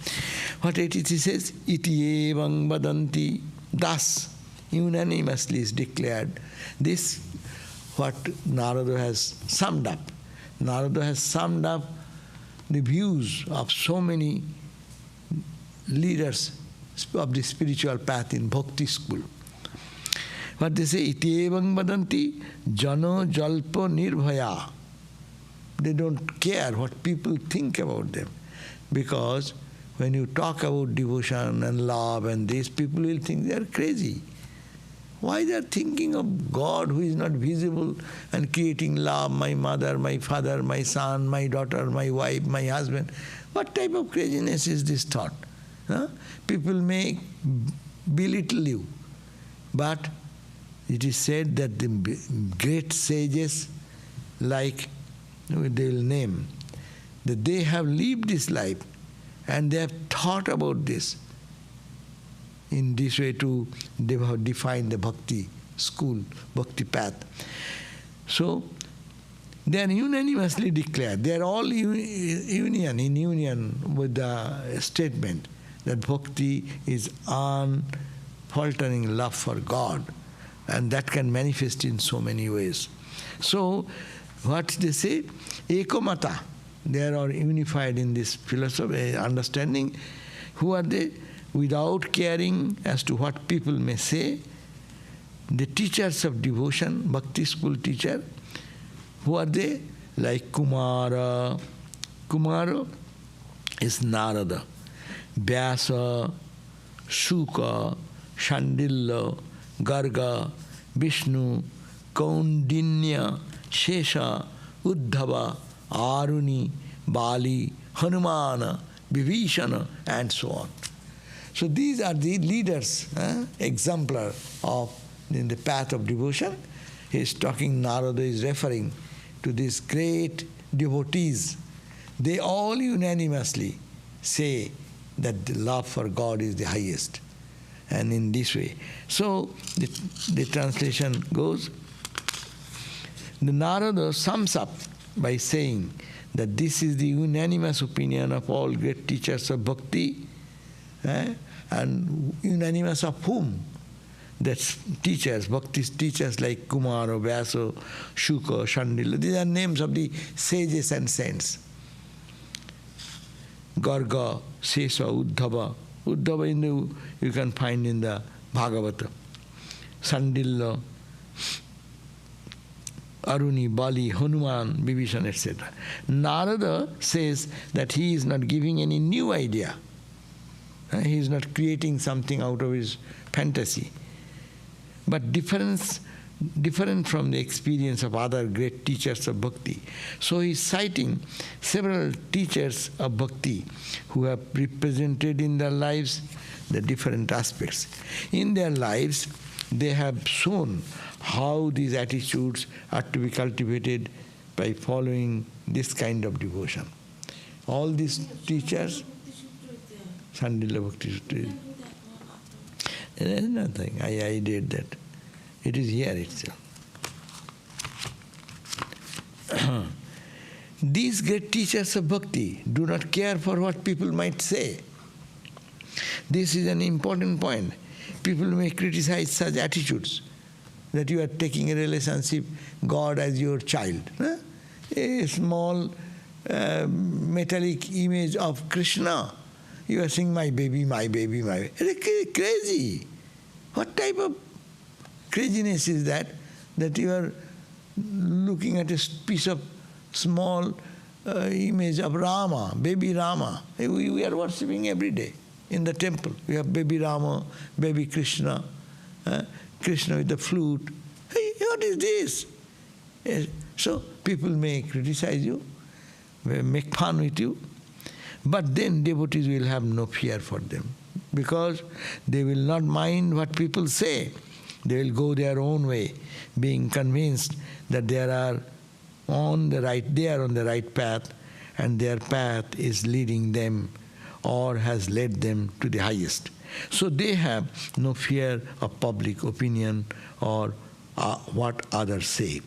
What 83 says, iti evang vadanti, thus unanimously is declared. This what Narada has summed up. Narada has summed up the views of so many leaders of the spiritual path in Bhakti school. What they say, iti evang vadanti, jano jalpo nirbhaya. They don't care what people think about them. Because when you talk about devotion and love and this, people will think they are crazy. Why they are thinking of God who is not visible and creating love, my mother, my father, my son, my daughter, my wife, my husband? What type of craziness is this thought? Huh? People may belittle you, but it is said that the great sages, like they will name, that they have lived this life And they have thought about this in this way to define the bhakti school, bhakti path. So they are unanimously declared. They are all in union with the statement that bhakti is unfaltering love for God, and that can manifest in so many ways. So what they say, ekamata, they are all unified in this philosophy, understanding. Who are they? Without caring as to what people may say, the teachers of devotion, bhakti school teacher, who are they? Like Kumara. Kumara is Narada. Vyasa, Shuka, Shandilya, Garga, Vishnu, Kaundinya, Shesha, Uddhava, Aruni, Bali, Hanumana, Vibhishana, and so on. So these are the leaders, exemplar of in the path of devotion. He is talking, Narada is referring to these great devotees. They all unanimously say that the love for God is the highest. And in this way. So the translation goes, the Narada sums up by saying that this is the unanimous opinion of all great teachers of bhakti, and unanimous of whom? That's teachers, bhakti teachers like Kumara, Vyasa, Shuka, Shandilya. These are names of the sages and saints. Garga, Sesa, Uddhava. Uddhava you can find in the Bhagavata. Sandilya, Aruni, Bali, Hanuman, Vibhishan, etc. Narada says that he is not giving any new idea. He is not creating something out of his fantasy. But different from the experience of other great teachers of bhakti. So he is citing several teachers of bhakti who have represented in their lives the different aspects. In their lives, they have shown how these attitudes are to be cultivated by following this kind of devotion. All these teachers, Sandilya Bhakti Sutra. There is nothing. I did that. It is here itself. These great teachers of bhakti do not care for what people might say. This is an important point. People may criticize such attitudes, that you are taking a relationship, God as your child. A small metallic image of Krishna. You are saying, my baby, my baby, my baby. It's crazy. What type of craziness is that? That you are looking at a piece of small image of Rama, baby Rama. We are worshipping every day in the temple. We have baby Rama, baby Krishna, Krishna with the flute. Hey, what is this? Yes. So people may criticize you, may make fun with you, but then devotees will have no fear for them, because they will not mind what people say. They will go their own way, being convinced that they are on the right path, and their path is leading them or has led them to the highest. So they have no fear of public opinion or what others say.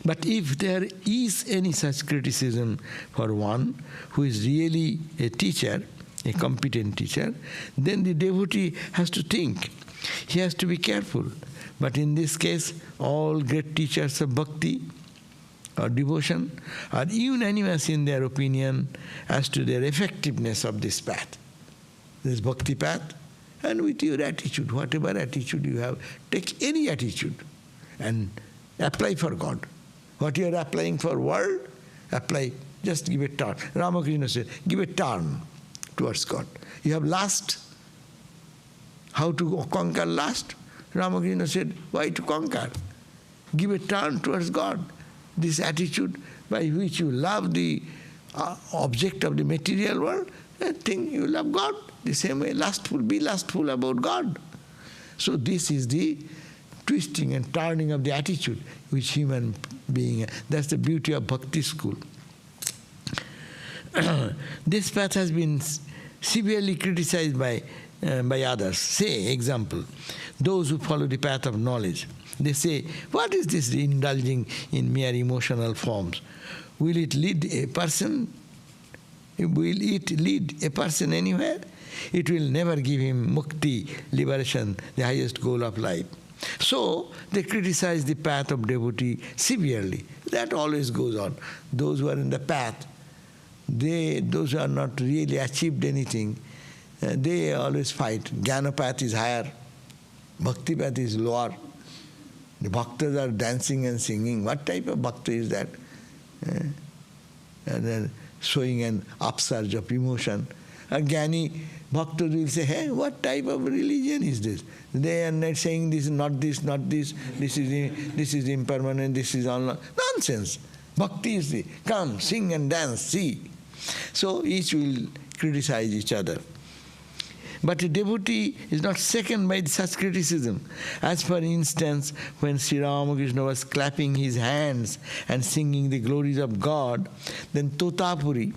But if there is any such criticism for one who is really a teacher, a competent teacher, then the devotee has to think. He has to be careful. But in this case, all great teachers of bhakti or devotion are unanimous in their opinion as to their effectiveness of this path, this bhakti path. And with your attitude, whatever attitude you have, take any attitude and apply for God. What you are applying for world, apply, just give a turn. Ramakrishna said, give a turn towards God. You have lust. How to conquer lust? Ramakrishna said, why to conquer? Give a turn towards God. This attitude by which you love the object of the material world, I think you love God. The same way, be lustful about God. So this is the twisting and turning of the attitude which human being, that's the beauty of bhakti school. This path has been severely criticized by others. Say, example, those who follow the path of knowledge. They say, what is this indulging in mere emotional forms? Will it lead a person? Will it lead a person anywhere? It will never give him mukti, liberation, the highest goal of life. So they criticize the path of devotee severely. That always goes on. Those who are in the path, those who are not really achieved anything, they always fight. Jnana path is higher, bhakti path is lower. The bhaktas are dancing and singing. What type of bhakta is that? And then showing an upsurge of emotion. A jnani bhakta will say, hey, what type of religion is this? They are not saying this, not this, not this, this is impermanent, this is all nonsense. Bhakti is the, come, sing and dance, see. So each will criticize each other. But a devotee is not shaken by such criticism. As for instance, when Sri Ramakrishna was clapping his hands and singing the glories of God, then Totapuri,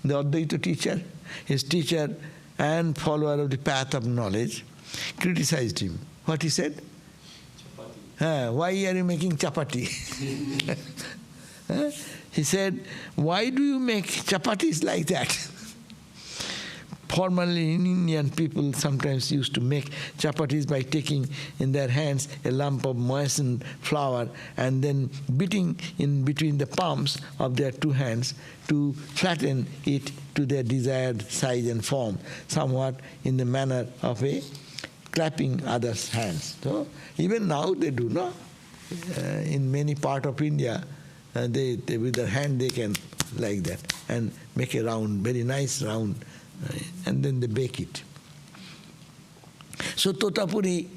the Advaita teacher, his teacher and follower of the path of knowledge, criticized him. What he said? Chapati. Why are you making chapati? He said, why do you make chapatis like that? Formerly in Indian, people sometimes used to make chapatis by taking in their hands a lump of moistened flour and then beating in between the palms of their two hands to flatten it to their desired size and form, somewhat in the manner of a clapping others' hands. So even now they do not. In many parts of India, they with their hand they can like that and make a round, very nice round, and then they bake it. So Totapuri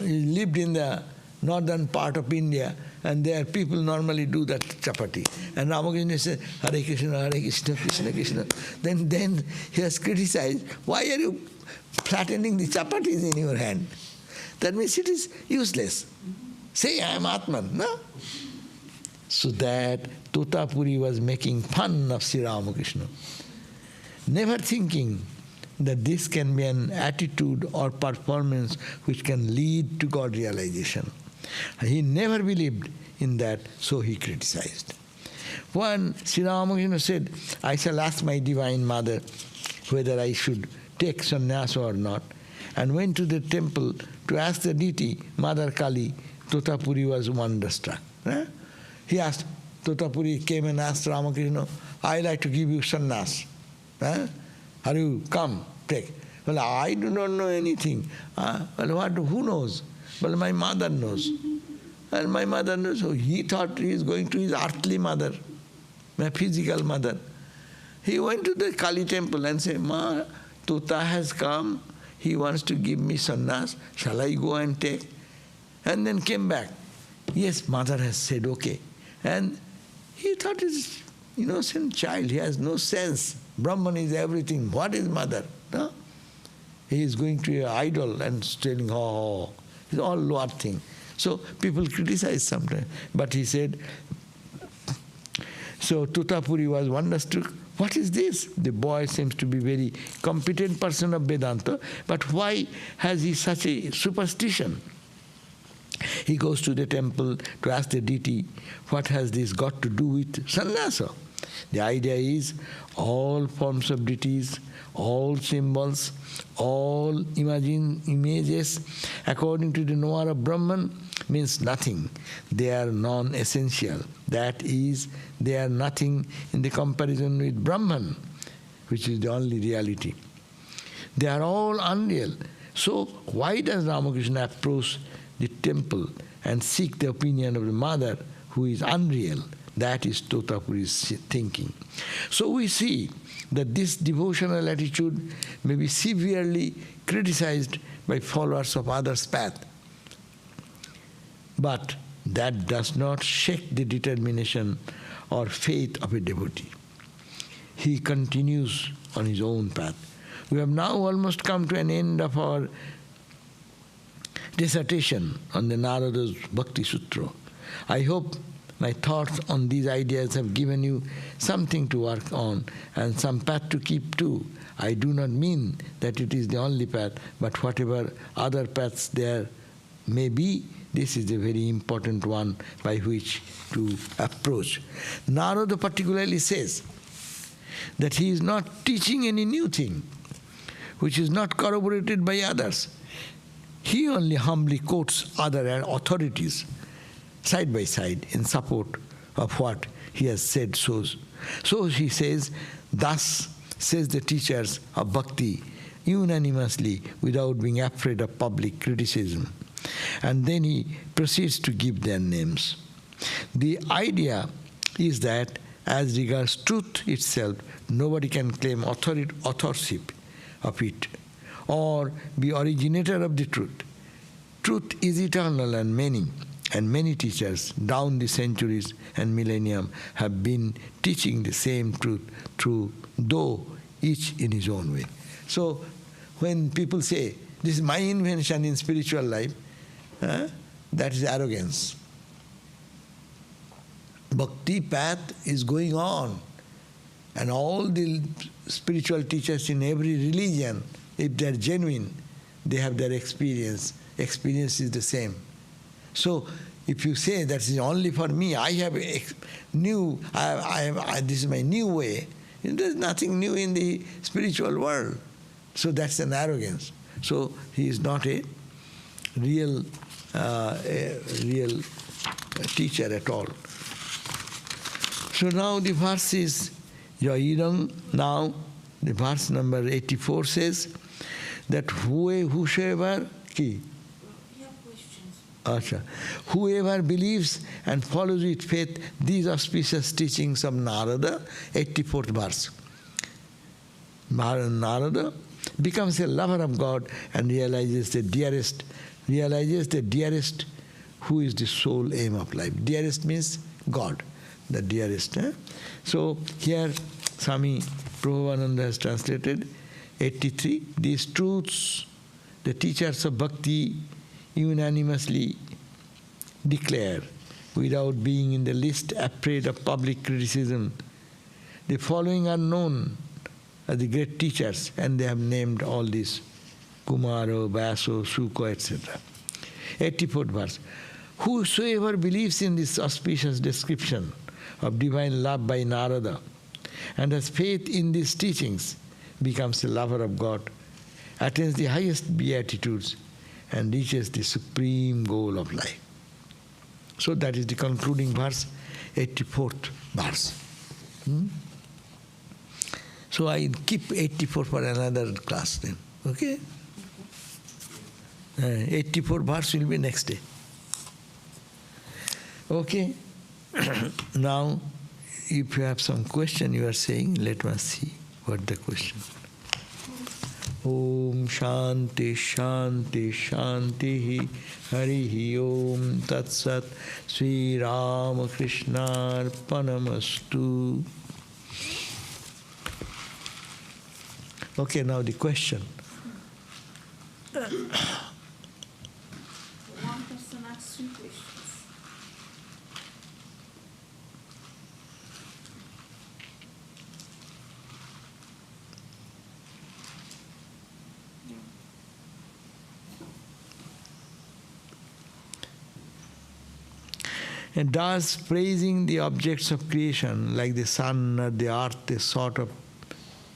lived in the northern part of India, and there people normally do that chapati. And Ramakrishna said, Hare Krishna, Krishna Krishna. Then he was criticized, why are you flattening the chapatis in your hand? That means it is useless. Say, I am Atman, no? So that Totapuri was making fun of Sri Ramakrishna, never thinking that this can be an attitude or performance which can lead to God realization. He never believed in that, so he criticized. When Sri Ramakrishna said, I shall ask my Divine Mother whether I should take sannyasa or not, and went to the temple to ask the deity, Mother Kali, Totapuri was wonderstruck. He asked, Totapuri came and asked Ramakrishna, I like to give you sannyas. Are you come, take? Well, I do not know anything. Well, what? Who knows? Well, my mother knows. And my mother knows. So he thought he is going to his earthly mother, my physical mother. He went to the Kali temple and said, Ma, Tota has come. He wants to give me sannyas. Shall I go and take? And then came back. Yes, mother has said okay. And he thought he's innocent child. He has no sense. Brahman is everything. What is mother? No? He is going to an idol and telling, oh, it's all lower thing. So people criticize sometimes. But he said, so Totapuri was wonderstruck. What is this? The boy seems to be very competent person of Vedanta, but why has he such a superstition? He goes to the temple to ask the deity, what has this got to do with sannyasa? The idea is all forms of deities, all symbols, all images, according to the knower of Brahman, means nothing. They are non-essential. That is, they are nothing in the comparison with Brahman, which is the only reality. They are all unreal. So why does Ramakrishna approach the temple and seek the opinion of the mother who is unreal? That is Totapuri's thinking. So we see that this devotional attitude may be severely criticized by followers of others' path. But that does not shake the determination or faith of a devotee. He continues on his own path. We have now almost come to an end of our dissertation on the Narada's Bhakti Sutra. I hope my thoughts on these ideas have given you something to work on and some path to keep to. I do not mean that it is the only path, but whatever other paths there may be, this is a very important one by which to approach. Narada particularly says that he is not teaching any new thing, which is not corroborated by others. He only humbly quotes other authorities side by side in support of what he has said. So he says, thus says the teachers of Bhakti, unanimously, without being afraid of public criticism. And then he proceeds to give their names. The idea is that as regards truth itself, nobody can claim authorship of it or be originator of the truth. Truth is eternal, and many teachers down the centuries and millennium have been teaching the same truth through, though each in his own way. So when people say, this is my invention in spiritual life, that is arrogance. Bhakti path is going on, and all the spiritual teachers in every religion, if they are genuine, they have their experience. Experience is the same. So if you say that is only for me, I have this is my new way, there is nothing new in the spiritual world. So that's an arrogance. So he is not a real teacher at all. So now the verse is Yaidam. Now the verse number 84 says that whosoever whoever believes and follows with faith these auspicious teachings of Narada, 84th verse. Narada becomes a lover of God and realizes the dearest who is the sole aim of life. Dearest means God, the dearest. So here Swami Prabhupada has translated 83. These truths the teachers of Bhakti unanimously declare without being in the least afraid of public criticism. The following are known as the great teachers, and they have named all these: Kumaro, Vaso, Suko, etc. 84th verse. Whosoever believes in this auspicious description of divine love by Narada and has faith in these teachings becomes a lover of God, attains the highest beatitudes, and reaches the supreme goal of life. So that is the concluding verse, 84th verse. So I keep 84 for another class then. Okay? 84 verse will be next day. Okay? Now, if you have some question you are saying, let us see what the question. Om Shanti Shanti Shanti Harihi Om Tat Sat Sri Rama Krishna Arpanamastu. Okay, now the question. One person asks 3 questions. And does praising the objects of creation, like the sun or the earth, a sort of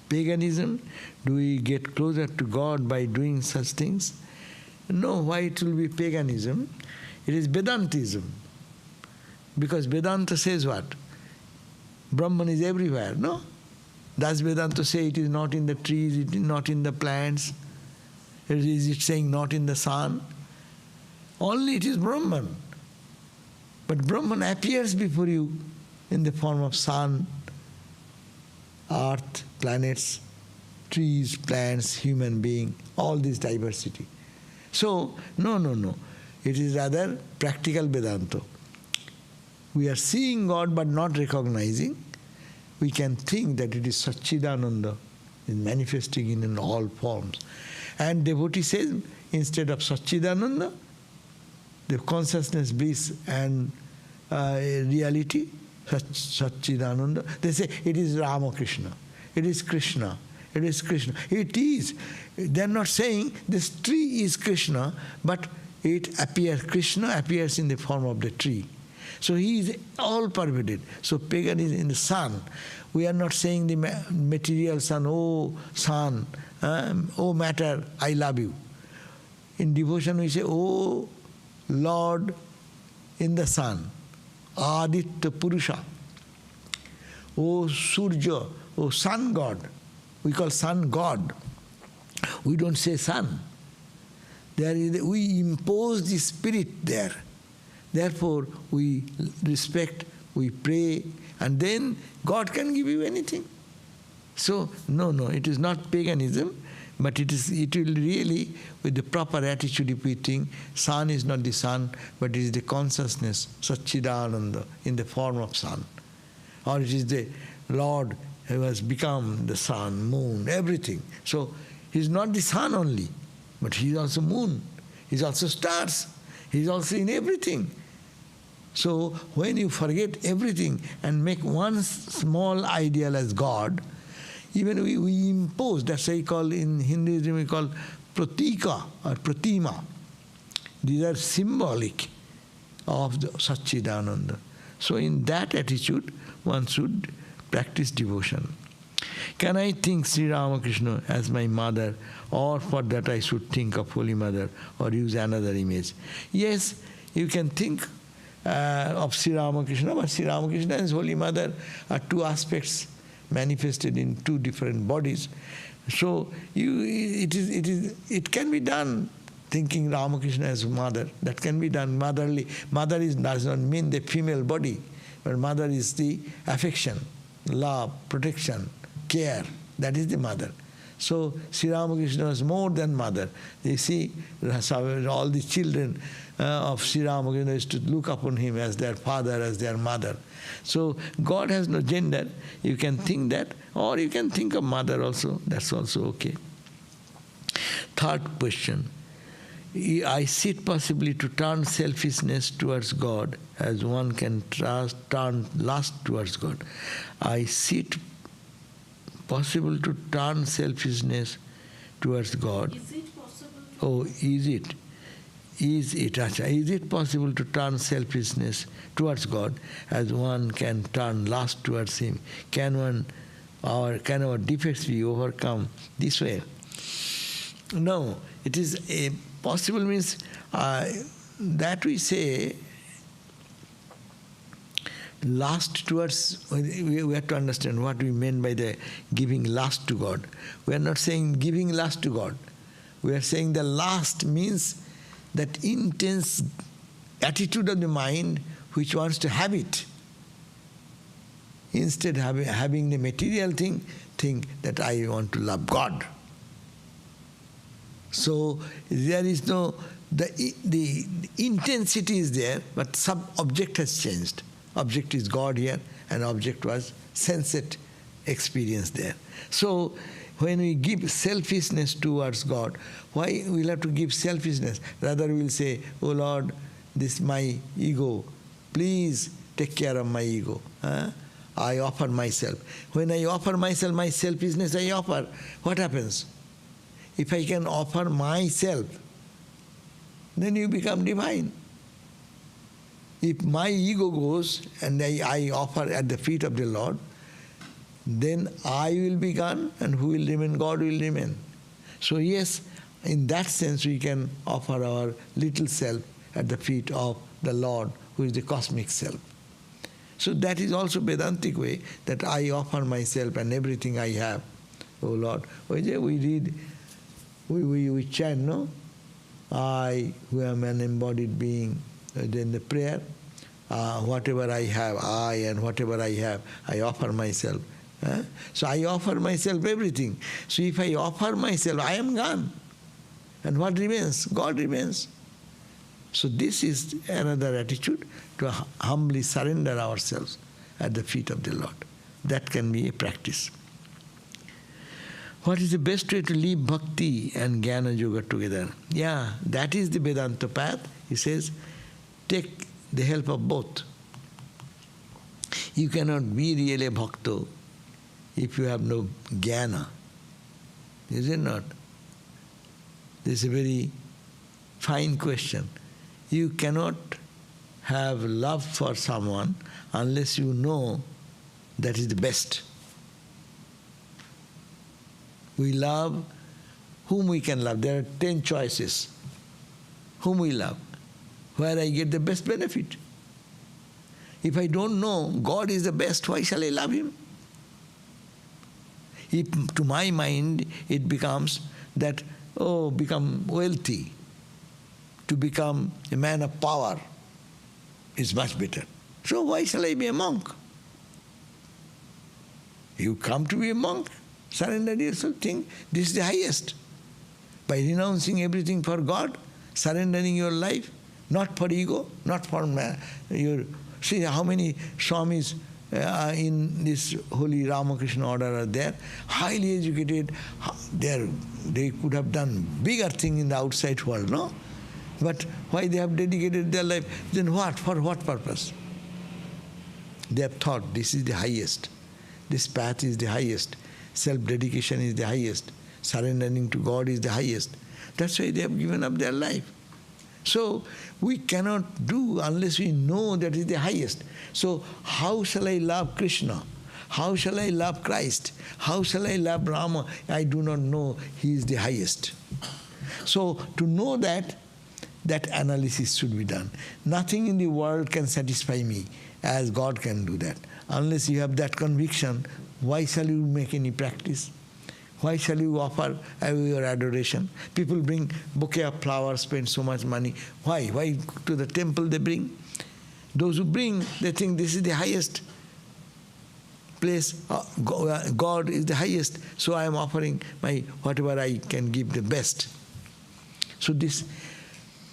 paganism? Do we get closer to God by doing such things? No, why it will be paganism? It is Vedantism. Because Vedanta says what? Brahman is everywhere, no? Does Vedanta say it is not in the trees, it is not in the plants? Is it saying not in the sun? Only it is Brahman. But Brahman appears before you in the form of sun, earth, planets, trees, plants, human being, all this diversity. So, no. It is rather practical Vedanta. We are seeing God but not recognizing. We can think that it is Satchidananda, is manifesting in all forms. And devotee says, instead of Satchidananda, the consciousness, bliss and reality, Satchidananda, they say it is Ramakrishna, it is Krishna, it is Krishna. It is. They are not saying this tree is Krishna, but it appears, Krishna appears in the form of the tree. So he is all pervaded. So pagan is in the sun. We are not saying the material sun, oh sun, oh matter, I love you. In devotion we say, oh Lord in the sun, Aditya Purusha, oh Surya, oh sun god. We call sun god. We don't say sun. We impose the spirit there. Therefore, we respect, we pray, and then God can give you anything. So, no, it is not paganism, but it will really, with the proper attitude, if we think, sun is not the sun, but it is the consciousness, Satchidananda, in the form of sun. Or it is the Lord who has become the sun, moon, everything. So, he is not the sun only, but he is also moon, he is also stars, he is also in everything. So when you forget everything and make one small ideal as God, even we impose, that's why we call in Hinduism, we call pratika or pratima. These are symbolic of the Satchidananda. So in that attitude, one should practice devotion. Can I think Sri Ramakrishna as my mother, or for that I should think of Holy Mother or use another image? Yes, you can think of Sri Ramakrishna, but Sri Ramakrishna and his Holy Mother are two aspects manifested in two different bodies. So it can be done, thinking Ramakrishna as mother. That can be done motherly. Mother does not mean the female body, but mother is the affection, love, protection, care. That is the mother. So Sri Ramakrishna was more than mother. You see, all the children of Sri Ramakrishna used to look upon him as their father, as their mother. So God has no gender. You can think that, or you can think of mother also. That's also okay. Third question. I see it possibly to turn selfishness towards God as one can turn lust towards God. I see it possible to turn selfishness towards God. Is it possible to? Oh, is it? Is it possible to turn selfishness towards God as one can turn lust towards Him? Can our defects be overcome this way? No, it is a possible means that we say lust towards, we have to understand what we mean by the giving lust to God. We are not saying giving lust to God. We are saying the lust means that intense attitude of the mind which wants to have it. Instead of having the material thing, think that I want to love God. So there is no, the intensity is there, but some object has changed. Object is God here, and object was sensate experience there. So when we give selfishness towards God, why we'll have to give selfishness? Rather we'll say, oh Lord, this is my ego, please take care of my ego. I offer myself. When I offer myself, my selfishness I offer, what happens? If I can offer myself, then you become divine. If my ego goes and I offer at the feet of the Lord, then I will be gone, and who will remain? God will remain. So yes, in that sense we can offer our little self at the feet of the Lord, who is the cosmic self. So that is also Vedantic way, that I offer myself and everything I have. Oh Lord, we read, we chant, no? I, who am an embodied being, then the prayer, whatever I have, I, and whatever I have, I offer myself. So I offer myself everything. So if I offer myself, I am gone. And what remains? God remains. So this is another attitude, to humbly surrender ourselves at the feet of the Lord. That can be a practice. What is the best way to live bhakti and jnana yoga together? Yeah, that is the Vedanta path. He says, take the help of both. You cannot be really a bhakta if you have no jnana. Is it not? This is a very fine question. You cannot have love for someone unless you know that is the best. We love whom we can love. There are 10 choices. Whom we love, where I get the best benefit. If I don't know God is the best, why shall I love Him? If to my mind it becomes that, become wealthy, to become a man of power is much better. So why shall I be a monk? You come to be a monk, surrender yourself, think this is the highest. By renouncing everything for God, surrendering your life, not for ego, not for your... See how many Swamis in this holy Ramakrishna order are there, highly educated, they could have done bigger thing in the outside world, no? But why they have dedicated their life? Then what? For what purpose? They have thought this is the highest. This path is the highest. Self-dedication is the highest. Surrendering to God is the highest. That's why they have given up their life. So we cannot do unless we know that is the highest. So how shall I love Krishna? How shall I love Christ? How shall I love Rama? I do not know. He is the highest. So to know that analysis should be done. Nothing in the world can satisfy me as God can do that. Unless you have that conviction, why shall you make any practice? Why shall you offer away your adoration? People bring bouquet of flowers, spend so much money. Why? Why to the temple they bring? Those who bring, they think this is the highest place. God is the highest. So I am offering my whatever I can give the best. So this,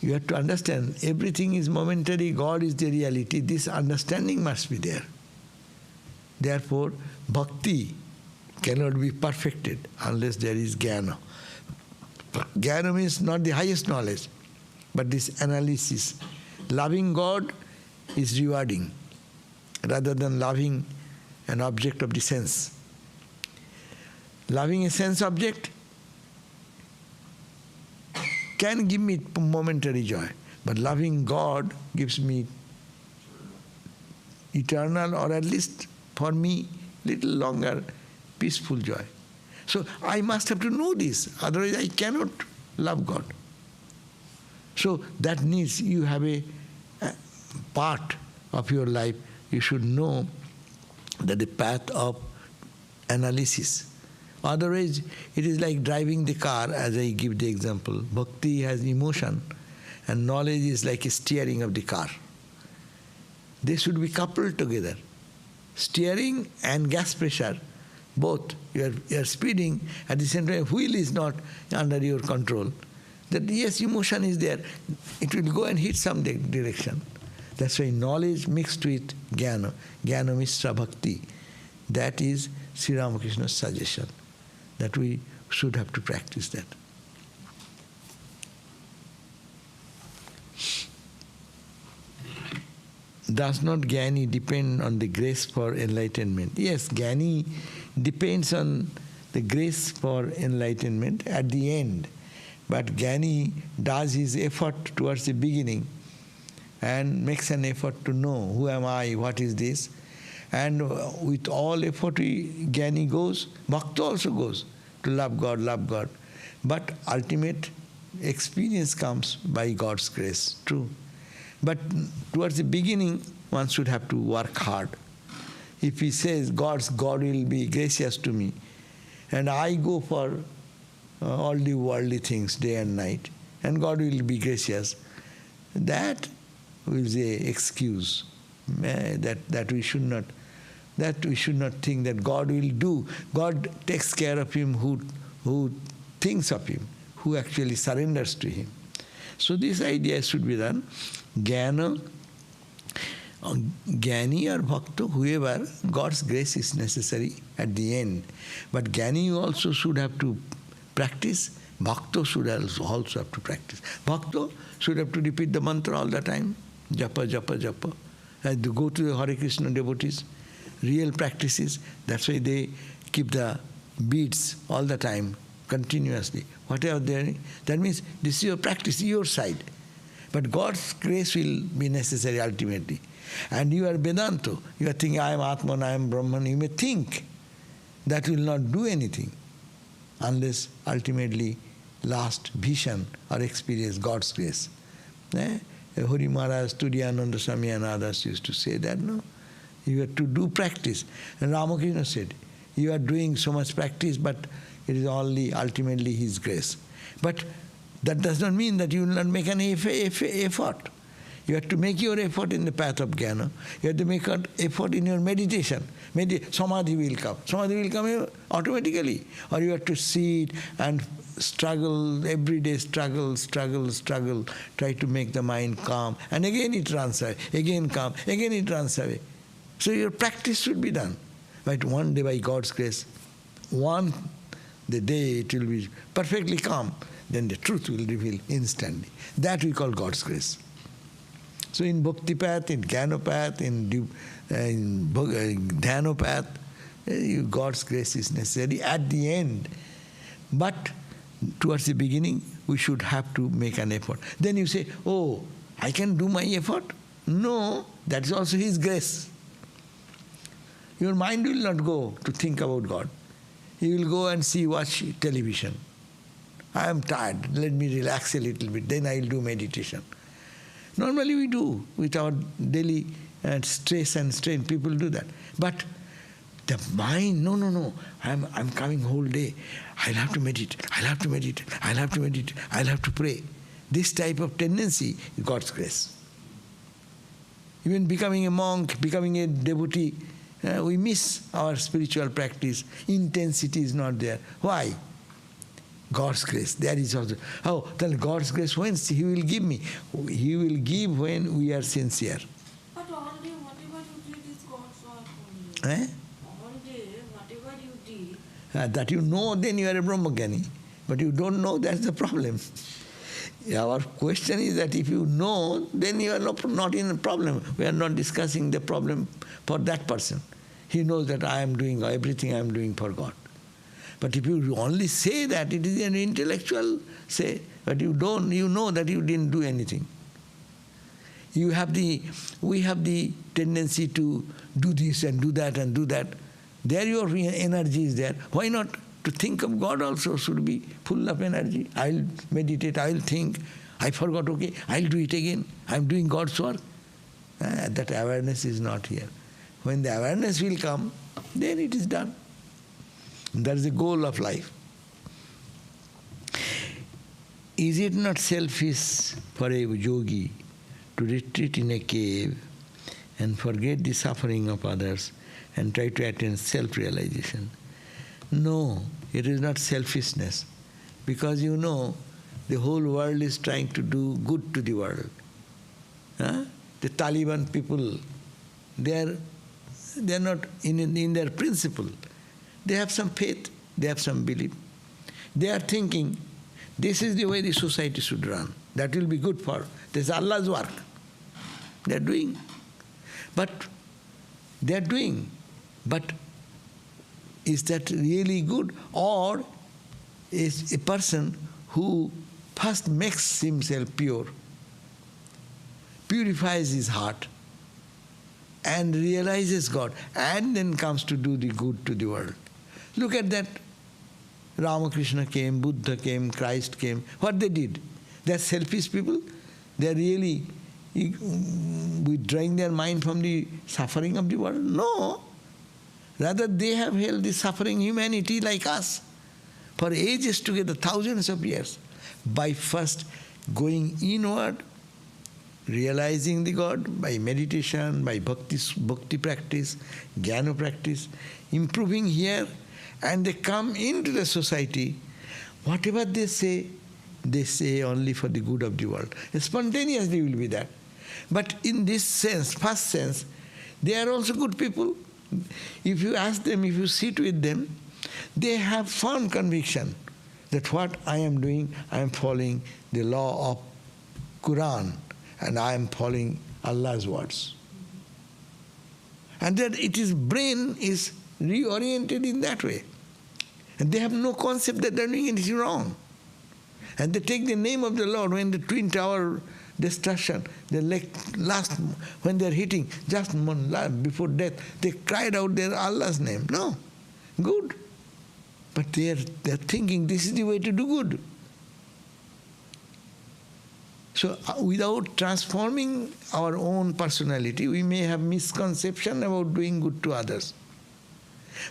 you have to understand, everything is momentary, God is the reality. This understanding must be there. Therefore, bhakti cannot be perfected unless there is jnana. Jnana means not the highest knowledge, but this analysis. Loving God is rewarding rather than loving an object of the sense. Loving a sense object can give me momentary joy, but loving God gives me eternal, or at least for me, little longer peaceful joy. So I must have to know this, otherwise I cannot love God. So that needs, you have a part of your life, you should know that the path of analysis. Otherwise, it is like driving the car, as I give the example. Bhakti has emotion, and knowledge is like a steering of the car. They should be coupled together. Steering and gas pressure, both. You are speeding, at the same time wheel is not under your control. That yes, emotion is there. It will go and hit some direction. That's why knowledge mixed with jnana, jnana mishra bhakti. That is Sri Ramakrishna's suggestion, that we should have to practice that. Does not Jnani depend on the grace for enlightenment? Yes, Jnani depends on the grace for enlightenment at the end. But Jnani does his effort towards the beginning and makes an effort to know, who am I, what is this? And with all effort, Jnani goes, Bhakta also goes to love God. But ultimate experience comes by God's grace, true. But towards the beginning, one should have to work hard. If he says, God will be gracious to me, and I go for all the worldly things day and night, and God will be gracious, that is an excuse that we should not think that God will do. God takes care of him who thinks of him, who actually surrenders to him. So this idea should be done. Jnani or Bhakta, whoever, God's grace is necessary at the end. But Jnani also should have to practice. Bhakta should also have to practice. Bhakta should have to repeat the mantra all the time. Japa, japa, japa. And to go to the Hare Krishna devotees, real practices. That's why they keep the beads all the time continuously. Whatever there, that means this is your practice, your side. But God's grace will be necessary ultimately. And you are Vedanta. You are thinking, I am Atman, I am Brahman. You may think that will not do anything unless ultimately last vision or experience God's grace. Hari Maharaj, Turiyananda Swami and others used to say that, no? You have to do practice. And Ramakrishna said, you are doing so much practice, but it is only ultimately His grace. But that does not mean that you will not make an effort. You have to make your effort in the path of jnana. You have to make an effort in your meditation. Samadhi will come. Samadhi will come automatically. Or you have to sit and struggle, every day struggle, try to make the mind calm. And again it runs away. Again calm. Again it runs away. So your practice should be done. But one day by God's grace, the day it will be perfectly calm, then the truth will reveal instantly. That we call God's grace. So in Bhakti path, in Jnana path, in Dhyana path, God's grace is necessary at the end. But towards the beginning, we should have to make an effort. Then you say, oh, I can do my effort? No, that is also His grace. Your mind will not go to think about God. You will go and watch television. I am tired, let me relax a little bit, then I will do meditation. Normally we do with our daily stress and strain, people do that. But the mind, no, I'm coming whole day. I'll have to meditate, I'll have to pray. This type of tendency is God's grace. Even becoming a monk, becoming a devotee, we miss our spiritual practice. Intensity is not there. Why? God's grace. There is also. Oh, then God's grace, when He will give me? He will give when we are sincere. But all day, whatever you did is God's work only. All day, whatever you did. That you know, then you are a Brahmajnani. But you don't know, that's the problem. Our question is that if you know, then you are not in a problem. We are not discussing the problem for that person. He knows that I am doing everything I am doing for God. But if you only say that, it is an intellectual say, but you know that you didn't do anything. We have the tendency to do this and do that and do that. There your energy is there. Why not to think of God also should be full of energy? I'll meditate, I'll think, I forgot, okay, I'll do it again. I'm doing God's work. That awareness is not here. When the awareness will come, then it is done. That is the goal of life. Is it not selfish for a yogi to retreat in a cave and forget the suffering of others and try to attain self-realization? No, it is not selfishness. Because you know, the whole world is trying to do good to the world. The Taliban people, they are not in their principle. They have some faith, they have some belief. They are thinking, this is the way the society should run. That will be good for, this is Allah's work. They are doing. But is that really good? Or is a person who first makes himself pure, purifies his heart, and realizes God, and then comes to do the good to the world. Look at that. Ramakrishna came, Buddha came, Christ came. What they did? They are selfish people. They are really withdrawing their mind from the suffering of the world. No. Rather, they have held the suffering humanity like us for ages together, thousands of years, by first going inward, realizing the God by meditation, by bhakti practice, jnana practice, improving here, and they come into the society. Whatever they say only for the good of the world. Spontaneously will be that. But in this sense, first sense, they are also good people. If you ask them, if you sit with them, they have firm conviction that what I am doing, I am following the law of Quran, and I am following Allah's words. And that brain is reoriented in that way. And they have no concept that they're doing anything wrong. And they take the name of the Lord when the Twin Tower destruction, when they're hitting, just before death, they cried out their Allah's name. No, good. But they're thinking this is the way to do good. So without transforming our own personality, we may have misconception about doing good to others.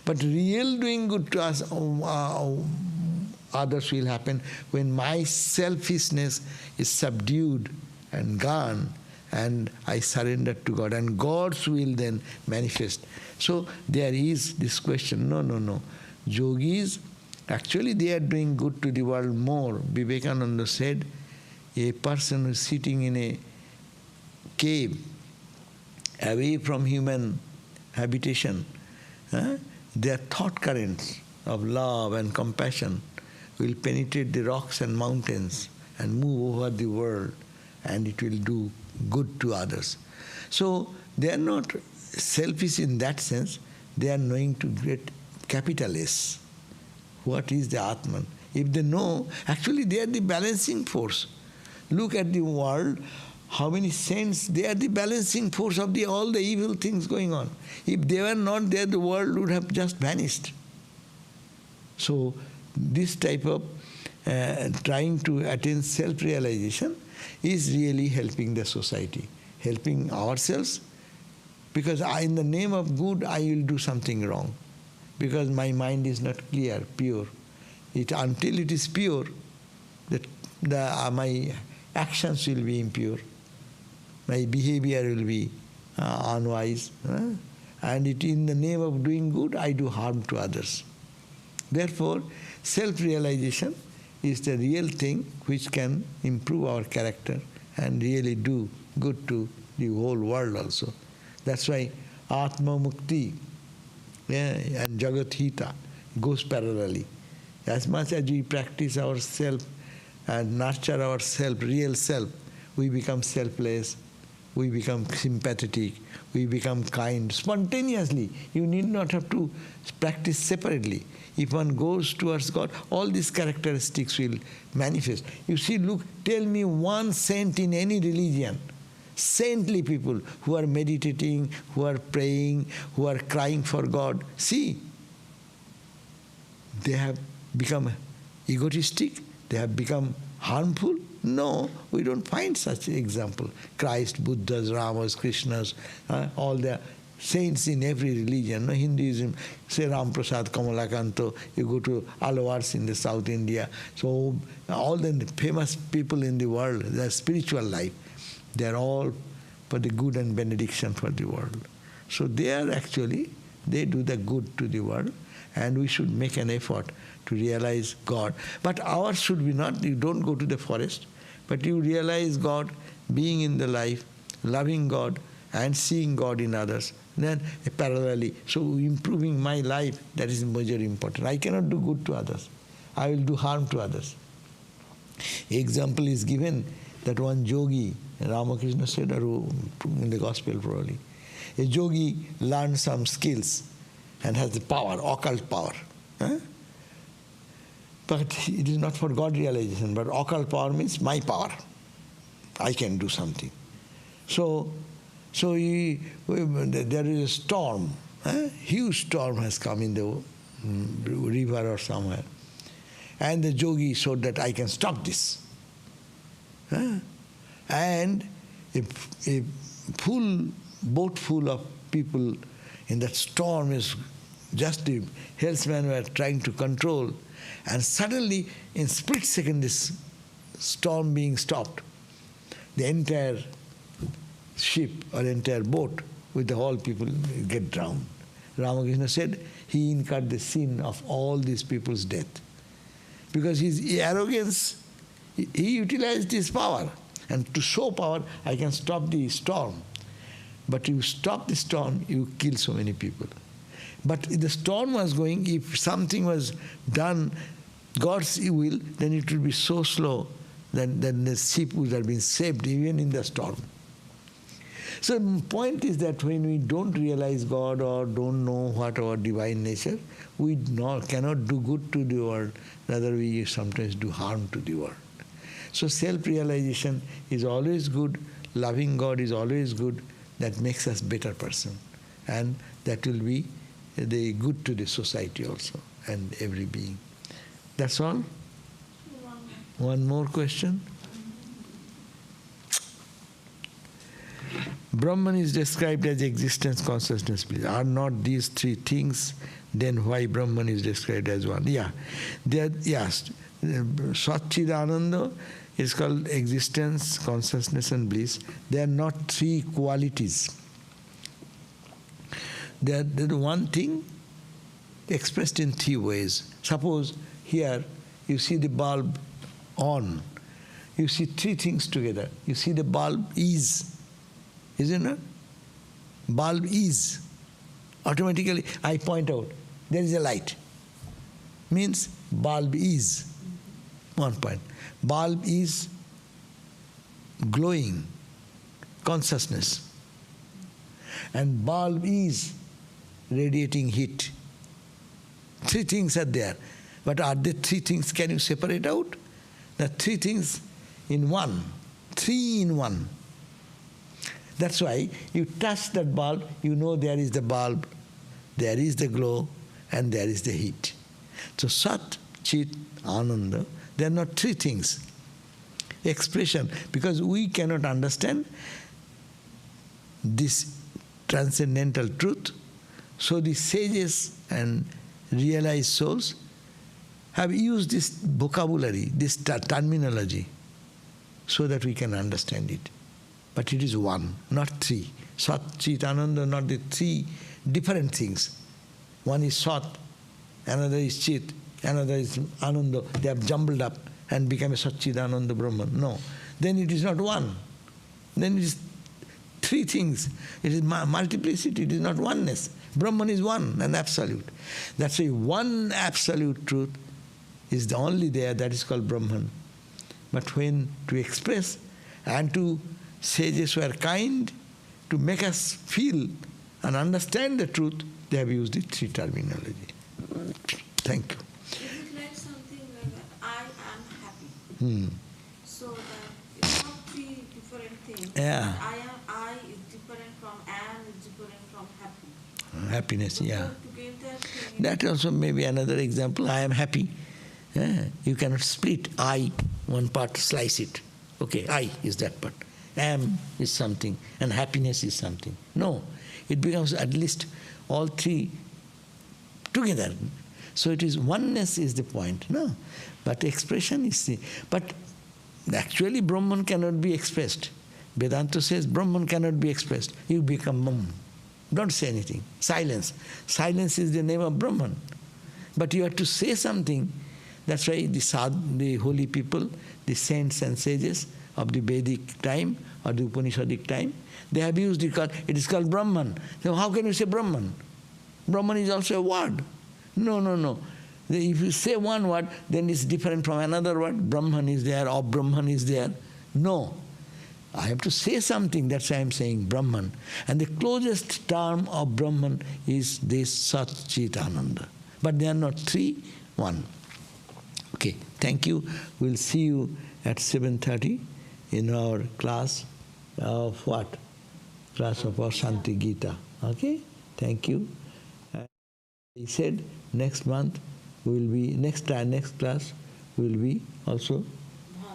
But real doing good to us, others will happen when my selfishness is subdued and gone, and I surrender to God, and God's will then manifest. So there is this question, no. Yogis, actually they are doing good to the world more. Vivekananda said, a person who is sitting in a cave, away from human habitation, their thought currents of love and compassion will penetrate the rocks and mountains and move over the world, and it will do good to others. So they are not selfish in that sense. They are knowing to get capital S. What is the Atman? If they know, actually they are the balancing force. Look at the world, how many saints, they are the balancing force of all the evil things going on. If they were not there, the world would have just vanished. So this type of trying to attain self-realization is really helping the society, helping ourselves, because in the name of good I will do something wrong, because my mind is not clear, pure. Until it is pure, my actions will be impure, my behavior will be unwise, and in the name of doing good I do harm to others. Therefore, self-realization is the real thing which can improve our character and really do good to the whole world also. That's why Atma Mukti and Jagat Hita goes parallelly. As much as we practice our self and nurture our self, real self, we become selfless, we become sympathetic, we become kind, spontaneously. You need not have to practice separately. If one goes towards God, all these characteristics will manifest. You see, look, tell me one saint in any religion, saintly people who are meditating, who are praying, who are crying for God. See, they have become egotistic, they have become harmful. No, we don't find such example. Christ, Buddhas, Ramas, Krishnas, all the saints in every religion. No, Hinduism, say Ram Prasad, Kamalakanto, you go to Alwars in the South India. So all the famous people in the world, their spiritual life, they are all for the good and benediction for the world. So they are actually, they do the good to the world, and we should make an effort to realize God. But ours should be not, you don't go to the forest, but you realize God being in the life, loving God, and seeing God in others. Then parallelly, so improving my life, that is major important. I cannot do good to others. I will do harm to others. Example is given that one yogi, Ramakrishna said, or in the gospel probably, a yogi learned some skills and has the power, occult power. But it is not for God realization, but occult power means my power. I can do something. So there is a storm, huge storm has come in the river or somewhere. And the yogi showed that I can stop this. And a full boat full of people in that storm is just the helmsmen were trying to control, and suddenly in split second this storm being stopped, the entire ship or entire boat with the whole people get drowned. Ramakrishna said he incurred the sin of all these people's death. Because his arrogance, he utilized his power. And to show power, I can stop the storm. But you stop the storm, you kill so many people. But if the storm was going, if something was done God's will, then it would be so slow that the ship would have been saved even in the storm. So point is that when we don't realize God or don't know what our divine nature, we cannot do good to the world, rather we sometimes do harm to the world. So self-realization is always good, loving God is always good, that makes us better person. And that will be the good to the society also and every being. That's all? One more question? Brahman is described as existence, consciousness, bliss. Are not these three things? Then why Brahman is described as one? Yeah. Yes. Satchidananda is called existence, consciousness and bliss. They are not three qualities. They are the one thing expressed in three ways. Suppose here you see the bulb on. You see three things together. You see the bulb is. Isn't it? Bulb is. Automatically I point out, there is a light. Means bulb is. 1 point. Bulb is glowing, consciousness. And bulb is radiating heat. Three things are there. But are there three things? Can you separate out? The three things in one. Three in one. That's why you touch that bulb, you know there is the bulb, there is the glow, and there is the heat. So Sat, Chit, Ananda, they are not three things. Expression, because we cannot understand this transcendental truth, so the sages and realized souls have used this vocabulary, this terminology, so that we can understand it. But it is one, not three. Sat, Chit, Ananda, not the three different things. One is Sat, another is Chit, another is Ananda. They have jumbled up and become a Satchidananda Brahman. No. Then it is not one. Then it is three things. It is multiplicity, it is not oneness. Brahman is one and absolute. That's why one absolute truth is the only there, that is called Brahman. But when to express and to sages who are kind to make us feel and understand the truth, they have used the three terminology. Thank you. Is it like something like that? I am happy. So that it's not three different things. Yeah. I is different from am is different from happy. Happiness, So yeah. to give that thing, That also may be another example. I am happy. Yeah. You cannot split I, one part, slice it. Okay, I is that part. Am is something, and happiness is something. No, it becomes at least all three together. So it is oneness is the point. No, but expression is the. But actually, Brahman cannot be expressed. Vedanta says Brahman cannot be expressed. You become mum. Don't say anything. Silence. Silence is the name of Brahman. But you have to say something. That's why the holy people, the saints and sages of the Vedic time or the Upanishadic time, they have used it is called Brahman. So how can you say Brahman? Brahman is also a word. No. If you say one word, then it's different from another word. Brahman is there or Brahman is there. No. I have to say something, that's why I am saying Brahman. And the closest term of Brahman is this Sat, Chit, Ananda. But they are not three, one. Okay, thank you. We'll see you at 7:30 in our class of what? Class of our Shanti Gita. Okay, thank you. He said next month will be, next class will be also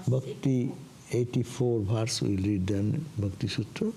Bhakti 84 verse, we'll read the Bhakti Sutra.